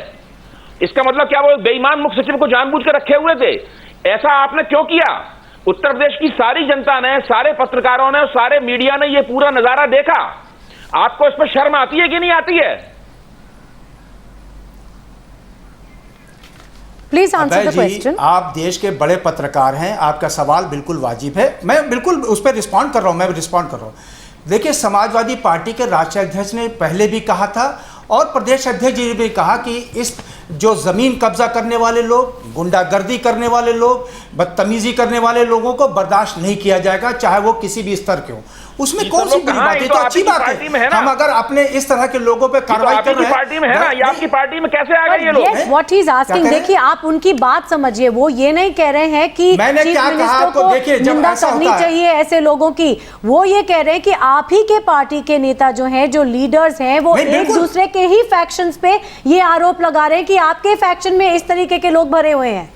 इसका मतलब क्या वो बेईमान मुख्य सचिव को जानबूझ कर रखे हुए थे? ऐसा आपने क्यों किया? उत्तर प्रदेश की सारी जनता ने, सारे पत्रकारों ने, सारे मीडिया ने ये पूरा नजारा देखा। आपको इस पर शर्म आती है कि नहीं आती है? Please answer the question. आप देश के बड़े पत्रकार हैं, आपका सवाल बिल्कुल वाजिब है, मैं बिल्कुल उस पर रिस्पॉन्ड कर रहा हूं। देखिए, समाजवादी पार्टी के राष्ट्रीय अध्यक्ष ने पहले भी कहा था और प्रदेश अध्यक्ष जी ने भी कहा कि इस जो ज़मीन कब्जा करने वाले लोग, गुंडागर्दी करने वाले लोग, बदतमीजी करने वाले लोगों को बर्दाश्त नहीं किया जाएगा, चाहे वो किसी भी स्तर के हो। उसमें कौन सी बड़ी बात है? तो अच्छी बात है, हम अगर अपने इस तरह के लोगों पे कार्रवाई कर रहे हैं। पार्टी में है ना, ये आपकी पार्टी में कैसे आ गए ये लोग? व्हाट ही इज आस्किंग, देखिए आप उनकी बात समझिए, वो ये नहीं कह रहे हैं कि चीफ मिनिस्टर को निंदा करनी चाहिए ऐसे लोगों की, वो ये कह रहे हैं कि आप ही के पार्टी के नेता जो हैं, जो लीडर्स हैं, वो एक दूसरे के ही फैक्शंस पे ये आरोप लगा रहे हैं कि आपके फैक्शन में इस तरीके के लोग भरे हुए हैं।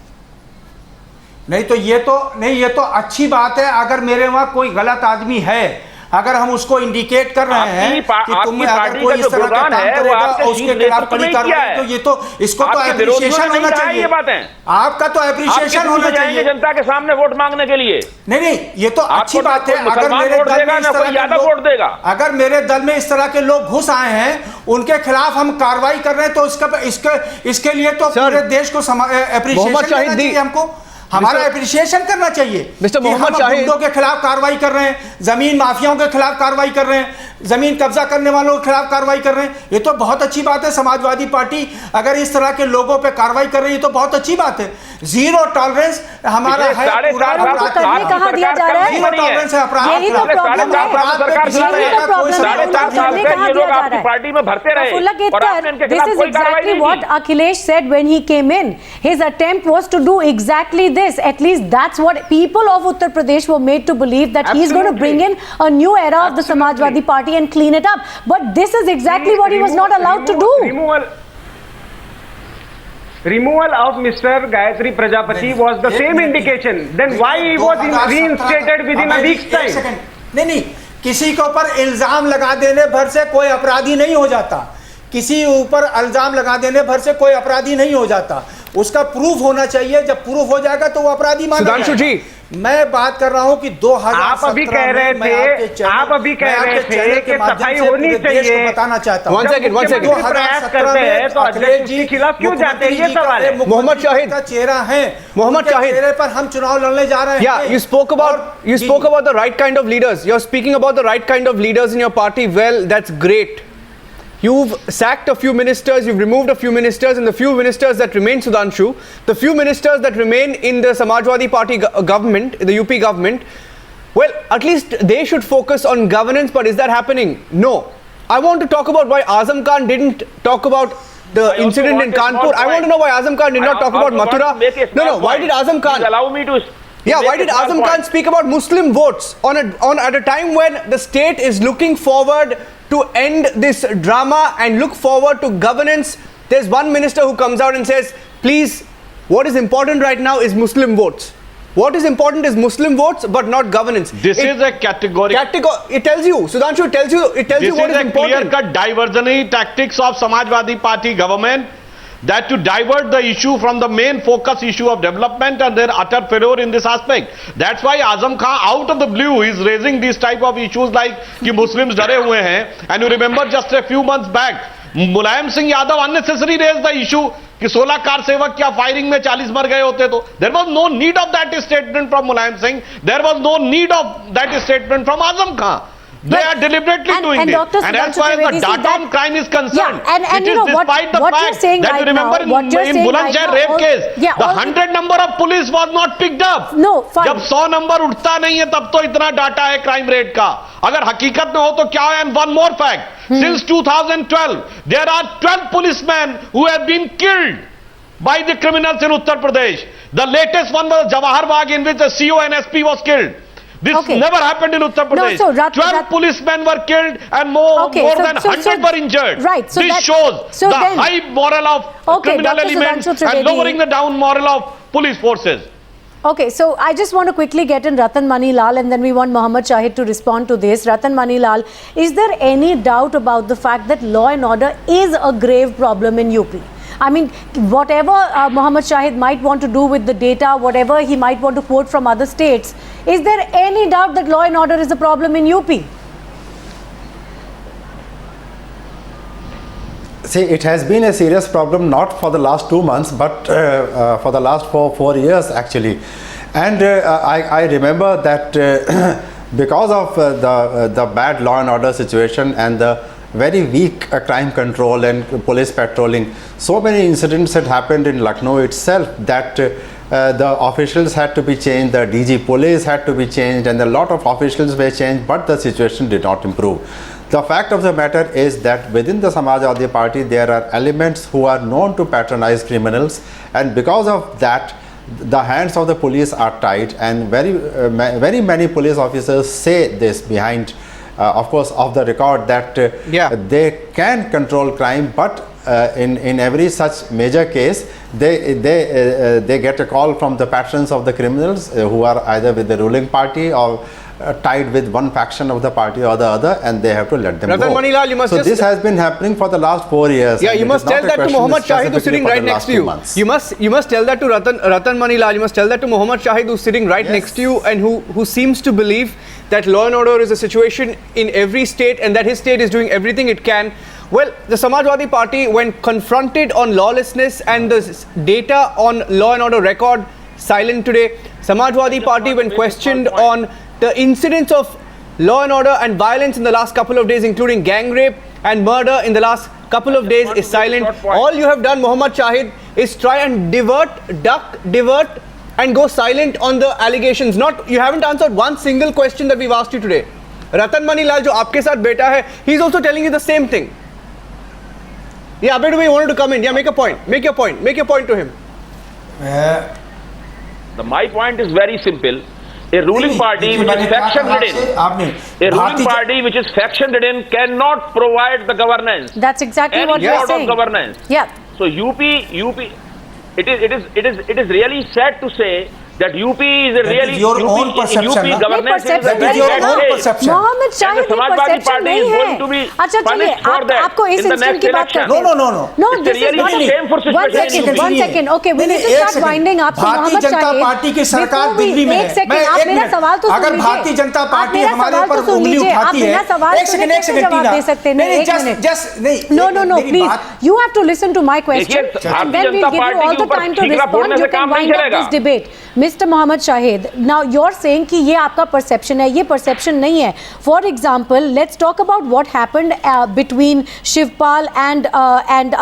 नहीं तो ये तो अच्छी बात है। अगर मेरे वहां कोई गलत आदमी है, अगर हम उसको इंडिकेट कर रहे हैं कि तुम अगर कोई इस तरह का काम करेगा और उसके खिलाफ कड़ी कार्रवाई, तो ये तो इसको तो एप्रिशिएशन होना चाहिए। ये बात है, आपका तो एप्रिशिएशन होना चाहिए जनता के सामने वोट मांगने के लिए। नहीं, ये तो अच्छी बात है। अगर मेरे दल में इस तरह के वोट देगा, अगर मेरे दल में इस तरह के लोग घुस आए हैं, उनके खिलाफ हम कार्रवाई कर रहे हैं, तो इसके लिए तो पूरे देश को एप्रिशिएशन देना चाहिए। हमको हमारा एप्रिशिएशन करना चाहिए। मिस्टर मोहम्मद शाहिद, गुंडों के खिलाफ कार्रवाई कर रहे हैं, जमीन माफियाओं के खिलाफ कार्रवाई कर रहे हैं, जमीन कब्जा करने वालों के खिलाफ कार्रवाई कर रहे हैं, ये तो बहुत अच्छी बात है। समाजवादी पार्टी अगर इस तरह के लोगों पे कार्रवाई कर रही है तो बहुत अच्छी बात है। जीरो टॉलरेंस हमारा है, कहा दिया जा रहा है, जीरो टॉलरेंस है अपराध। यही तो प्रॉब्लम है, पार्टी में भरते रहे। This is exactly what Akhilesh said when he came in. His attempt was to do exactly this. At least that's what people of Uttar Pradesh were made to believe, that he's going to bring in a new era of the Samajwadi Party and clean it up. But this is exactly what he was not allowed to do. Removal of Mr. Gayatri Prajapati was the same indication. Then why he was reinstated within a week's time? नहीं, किसी के ऊपर इल्जाम लगा देने भर से कोई अपराधी नहीं हो जाता। किसी ऊपर इल्जाम लगा देने भर से कोई अपराधी नहीं हो जाता। उसका प्रूफ होना चाहिए। जब प्रूफ हो जाएगा तो वो अपराधी माना जाएगा। सुधांशु जी, मैं बात कर रहा हूं कि 2017 आप अभी कह रहे थे कि सफाई होनी चाहिए। बताना चाहता हूं, वन सेकंड प्रयास करते हैं तो अखिलेश जी के खिलाफ क्यों जाते हैं, ये सवाल है। मोहम्मद शाहिद का चेहरा है, मोहम्मद शाहिद चेहरे पर हम चुनाव लड़ने जा रहे हैं। Yeah, you spoke about the right kind of leaders. You're speaking about the right kind of leaders in your party. Well, that's great. You've sacked a few ministers, you've removed a few ministers, and the few ministers that remain, Sudhanshu, the few ministers that remain in the Samajwadi Party government, the UP government, well, at least they should focus on governance, but is that happening? No. I want to talk about why Azam Khan didn't talk about the incident in Kanpur. I want to know why Azam Khan did not talk about Mathura. No, why did Azam Khan... Allow me to... Yeah, why did Azam Khan speak about Muslim votes at a time when the state is looking forward to end this drama and look forward to governance? There's one minister who comes out and says, please, what is important right now is Muslim votes. What is important is Muslim votes, but not governance. This is a category. It tells you, Sudhanshu, it tells you what is important. This is a clear-cut diversionary tactics of Samajwadi Party government, that to divert the issue from the main focus issue of development, and their utter failure in this aspect. That's why Azam Khan, out of the blue, is raising these type of issues like कि Muslims डरे हुए हैं. And you remember just a few months back, Mulayam Singh Yadav unnecessarily raised the issue कि 16 car सेवक क्या firing में 40 मर गए होते तो. There was no need of that statement from Mulayam Singh. There was no need of that statement from Azam Khan. They are deliberately doing this. And as far as the data on crime is concerned, it is despite the fact that you remember in Bulandshahr rape case, the 100 number of police was not picked up. No, fine. जब 100 number उठता नहीं है तब तो इतना data है crime rate का. अगर हकीकत में हो तो क्या है? And one more fact. Since 2012, there are 12 policemen who have been killed by the criminals in Uttar Pradesh. The latest one was Jawahar Bagh, in which the CO and SP was killed. This never happened in Uttar Pradesh. No, so 12 policemen were killed and more than 100 were injured. Right. So this shows the high moral of criminal Dr. elements Sudhanshu and Trivedi. lowering the down moral of police forces. Okay, so I just want to quickly get in Ratan Mani Lal, and then we want Mohammad Shahid to respond to this. Ratan Mani Lal, is there any doubt about the fact that law and order is a grave problem in UP? I mean, whatever Mohammad Shahid might want to do with the data, whatever he might want to quote from other states, is there any doubt that law and order is a problem in UP? See, it has been a serious problem, not for the last 2 months, but for the last four years actually. And I remember that because of the bad law and order situation and the very weak crime control and police patrolling, so many incidents had happened in Lucknow itself that the officials had to be changed, the DG police had to be changed, and a lot of officials were changed, but the situation did not improve. The fact of the matter is that within the Samajwadi Party there are elements who are known to patronize criminals, and because of that the hands of the police are tied, and very many police officers say this behind of course off the record that they can control crime, but in every such major case they get a call from the patrons of the criminals who are either with the ruling party or tied with one faction of the party or the other, and they have to let them Ratan go. Mani Lal, you must so this has been happening for the last 4 years. Yeah, you must tell that to Mohammad Shahid who's sitting right next to you. You must tell that to Ratan Mani Lal. You must tell that to Mohammad Shahid who's sitting right next to you, and who seems to believe that law and order is a situation in every state and that his state is doing everything it can. Well, the Samajwadi Party, when confronted on lawlessness and the data on law and order record, silent today. Samajwadi Party, when questioned on the incidents of law and order and violence in the last couple of days, including gang rape and murder in the last couple of days, is silent. All you have done, Mohammad Shahid, is try and divert and go silent on the allegations. You haven't answered one single question that we've asked you today. Ratan Mani Lal, jo aapke saath beta hai, he's also telling you the same thing. Yeah, Abedway wanted to come in. Yeah, make a point. Make your point. Make your point to him. My point is very simple. A ruling party which is faction ridden cannot provide the governance. That's exactly what you're saying. Governance. Yeah. So UP, it is really sad to say that UP is a really your own perception. UP governance is a very bad state. Mohammad Shahid की perception नहीं है. अच्छा चलिए, आपको इस incident की बात करते हैं. No, this is not a shameful situation. One second. Okay, we need to start winding up. Bharatiya Janata party की सरकार दिल्ली में है. आप मेरा सवाल तो सुन लीजिए. अगर भारतीय जनता पार्टी हमारे ऊपर उंगली उठाती है, एक सेकंड जवाब दे सकते हैं. No, please. You have to listen to my question, and then we'll give you all the time to respond. You can wind up this debate. Mr. Mohammad Shahid, now you're saying कि ये आपका perception है, ये perception नहीं है. For example, let's talk about what happened between Shivpal and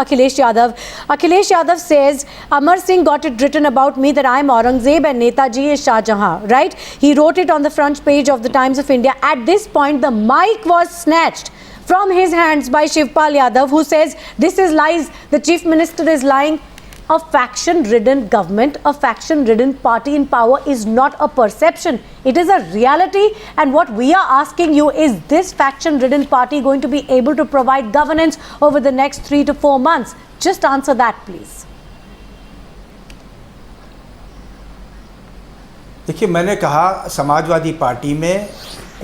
Akhilesh Yadav. Akhilesh Yadav says Amar Singh got it written about me that I am Aurangzeb and Netaji is Shah Jahan, right? He wrote it on the front page of the Times of India. At this point, the mic was snatched from his hands by Shivpal Yadav, who says this is lies, the Chief Minister is lying. A faction-ridden government, a faction-ridden party in power is not a perception. It is a reality. And what we are asking you is this faction-ridden party going to be able to provide governance over the next 3 to 4 months? Just answer that, please. देखिए, मैंने कहा Samajwadi party में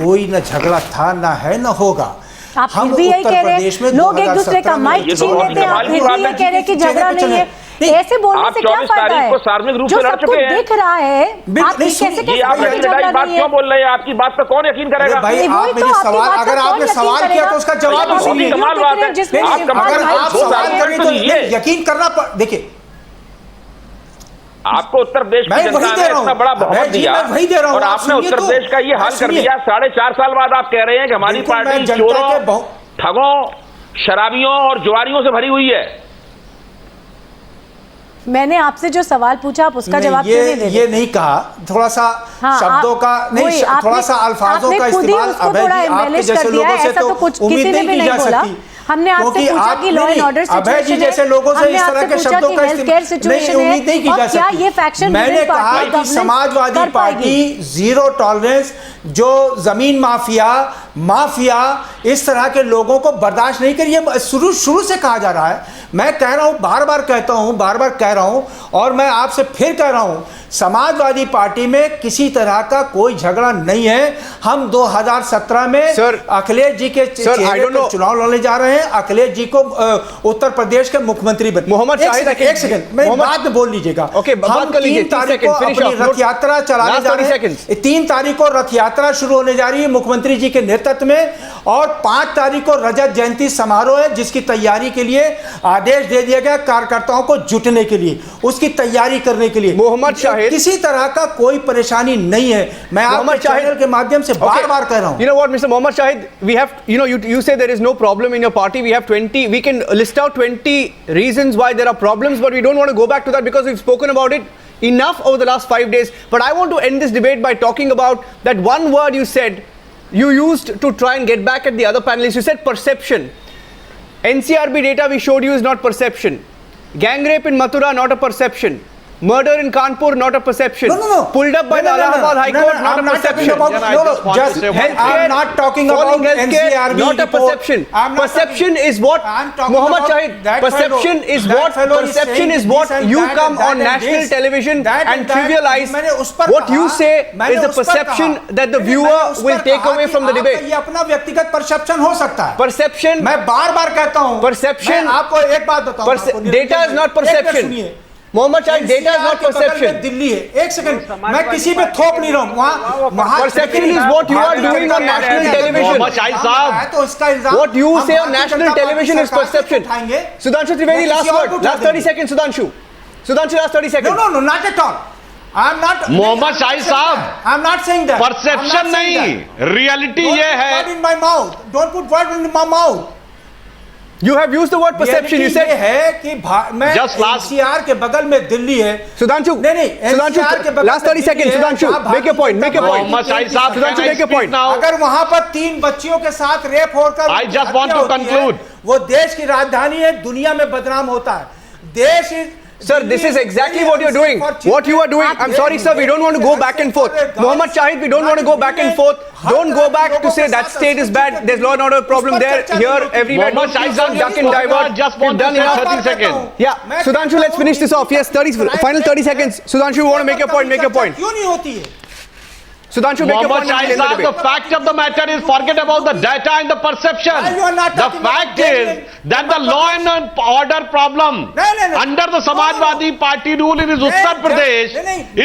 कोई न झगड़ा था, न है, न होगा। आप फिर भी यही कह रहे हैं, लोग एक दूसरे का माइक छीन लेते हैं, आप फिर भी ये कह रहे हैं कि झगड़ा नहीं है। ऐसे बोलने से क्या फायदा है? जो सबको दिख रहा है, आप कैसे कह सकते हैं कि झगड़ा नहीं है? क्यों बोल रहे हैं? आपकी बात पर कौन यकीन करेगा? भाई, आप मेरे सवाल, अगर आपने सवाल किया तो उसका जवाब सुनिए। अगर आप सवाल करें तो यकीन करना, देखिए आपको उत्तर प्रदेश की जनता ने इतना बड़ा बहुमत दिया और आपने उत्तर प्रदेश का ये हाल कर दिया। 4.5 साल बाद आप कह रहे हैं कि हमारी पार्टी चोरों, ठगों, शराबियों और जुआरियों से भरी हुई है। मैंने आपसे जो सवाल पूछा आप उसका जवाब क्यों नहीं दे रहे? ये नहीं कहा, थोड़ा सा शब्दों का नहीं, थोड़ा सा अल्फाजों का इस्तेमाल आपके जैसे लोगों से तो उम्मीद नहीं की जा सकती। हमने आपसे पूछा कि लॉ एंड ऑर्डर सिचुएशन है, जैसे लोगों से इस तरह के शब्दों का इस्तेमाल उम्मीद नहीं की जा सकती। क्या ये फैक्शन? मैंने कहा कि समाजवादी पार्टी जीरो टॉलरेंस, जो जमीन माफिया इस तरह के लोगों को बर्दाश्त नहीं करिए। शुरू से कहा जा रहा है। मैं कह रहा हूं, बार बार कह रहा हूं और मैं आपसे फिर कह रहा हूं, समाजवादी पार्टी में किसी तरह का कोई झगड़ा नहीं है। हम 2017 में अखिलेश जी के चेहरे पर चुनाव लड़ने जा रहे हैं। अखिलेश जी को उत्तर प्रदेश के मुख्यमंत्री बने। मोहम्मद शाहिद, एक सेकंड, मैं बात में बोल लीजिएगा। हम 3 तारीख को अपनी रथ यात्रा चलाने जा रहे हैं। 3 तारीख को रथ यात्रा शुरू होने जा रही है मुख्यमंत्री जी के नेतृत्व में, और 5 तारीख को रजत जयंती समारोह है, जिसकी तैयारी के लिए आदेश दे दिया गया कार्यकर्ताओं को जुटने के लिए, उसकी तैयारी करने के लिए। मोहम्मद शाहिद, किसी तरह का कोई परेशानी नहीं है। मैं आपके चैनल के माध्यम से बार-बार कह रहा हूं। You know what, Mr. Mohammad Shahid, we have, you say there is no problem in your party. We have 20, we can list out 20 reasons why there are problems, but we don't want to go back to that because we've spoken about it enough over the last 5 days. But I want to end this debate by talking about that one word you said, you used to try and get back at the other panelists. You said perception. NCRB data we showed you is not perception. Gang rape in Mathura, not a perception. Murder in Kanpur, not a perception. No. Pulled up by the Allahabad High Court, not a perception. I'm not talking about NCRB, not a perception. Perception is what Mohammad Shahid. Perception is what you come on national television and trivialize. What you say is the perception that the viewer will take away from the debate. ये अपना व्यक्तिगत perception हो सकता है। Perception. मैं बार-बार कहता हूँ। Perception. आपको एक बात बताऊँ। Data is not perception. Mohammad Shahid, data is not perception. Delhi है, एक सेकंड, मैं किसी पे थोप नहीं रहा हूं। वहां perception is what you are doing on national television. Mohammad Shahid sahab, तो इसका इल्जाम what you say on national television is perception. Sudhanshu Trivedi, last word, last 30 second. Sudhanshu, last 30 second. No, not at all. I am not. Mohammad Shahid sahab, I am not saying that. Perception नहीं, reality ये है। In my mouth, don't put word in my mouth. You have used the word perception. You said है कि मैं NCR के बगल में दिल्ली है। सुधांशु, नहीं, last 30 seconds. Sudanshu, make your point. Mohammad Shahid साहब, Sudanshu, make your point. अगर वहां पर 3 बच्चियों के साथ रेप होकर I just want to conclude. वो देश की राजधानी है, दुनिया में बदनाम होता है। देश Sir, this is exactly what you're doing. What you are doing. I'm sorry, sir. We don't want to go back and forth. Mohammad Shahid, we don't want to go back and forth. Don't go back to say that state is bad. There's law and order problem there. Here, everywhere. Mohammad Shahid, duck and divert. Just want to say 30 seconds. Yeah. Sudanshu, let's finish this off. Yes, final 30 seconds. Sudanshu, you want to make your point? Make your point. क्यों नहीं होती है? Sudanshu, make your point. Mohammad Shahid, the fact of the matter is, forget about the data and the perception. The fact is that the law and order problem under the Samajwadi Party rule in Uttar Pradesh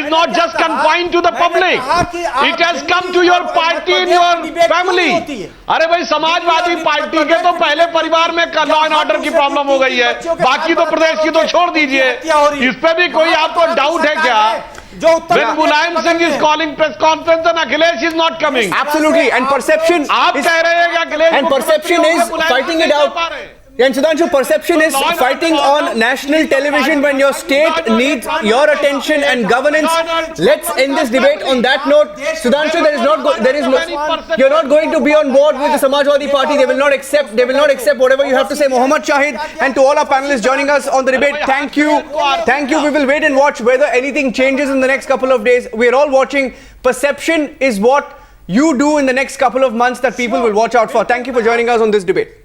is not just confined to the public. It has come to your party and your family. अरे भाई, Samajwadi party के तो पहले परिवार में law and order की problem हो गई है, बाकी तो प्रदेश की तो छोड़ दीजिए। इस पे भी कोई आपको डाउट है क्या जो उत्तर When Mulayam Singh is calling press conference and Akhilesh is not coming. Absolutely, and perception. आप कह रहे हैं कि Akhilesh And perception is fighting it out. And Sudhanshu, perception is fighting on national television when your state needs your attention and governance. Let's end this debate on that note. Sudhanshu, you're not going to be on board with the Samajwadi Party. They will not accept whatever you have to say. Mohammad Shahid, and to all our panelists joining us on the debate, thank you. Thank you. We will wait and watch whether anything changes in the next couple of days. We are all watching. Perception is what you do in the next couple of months that people will watch out for. Thank you for joining us on this debate.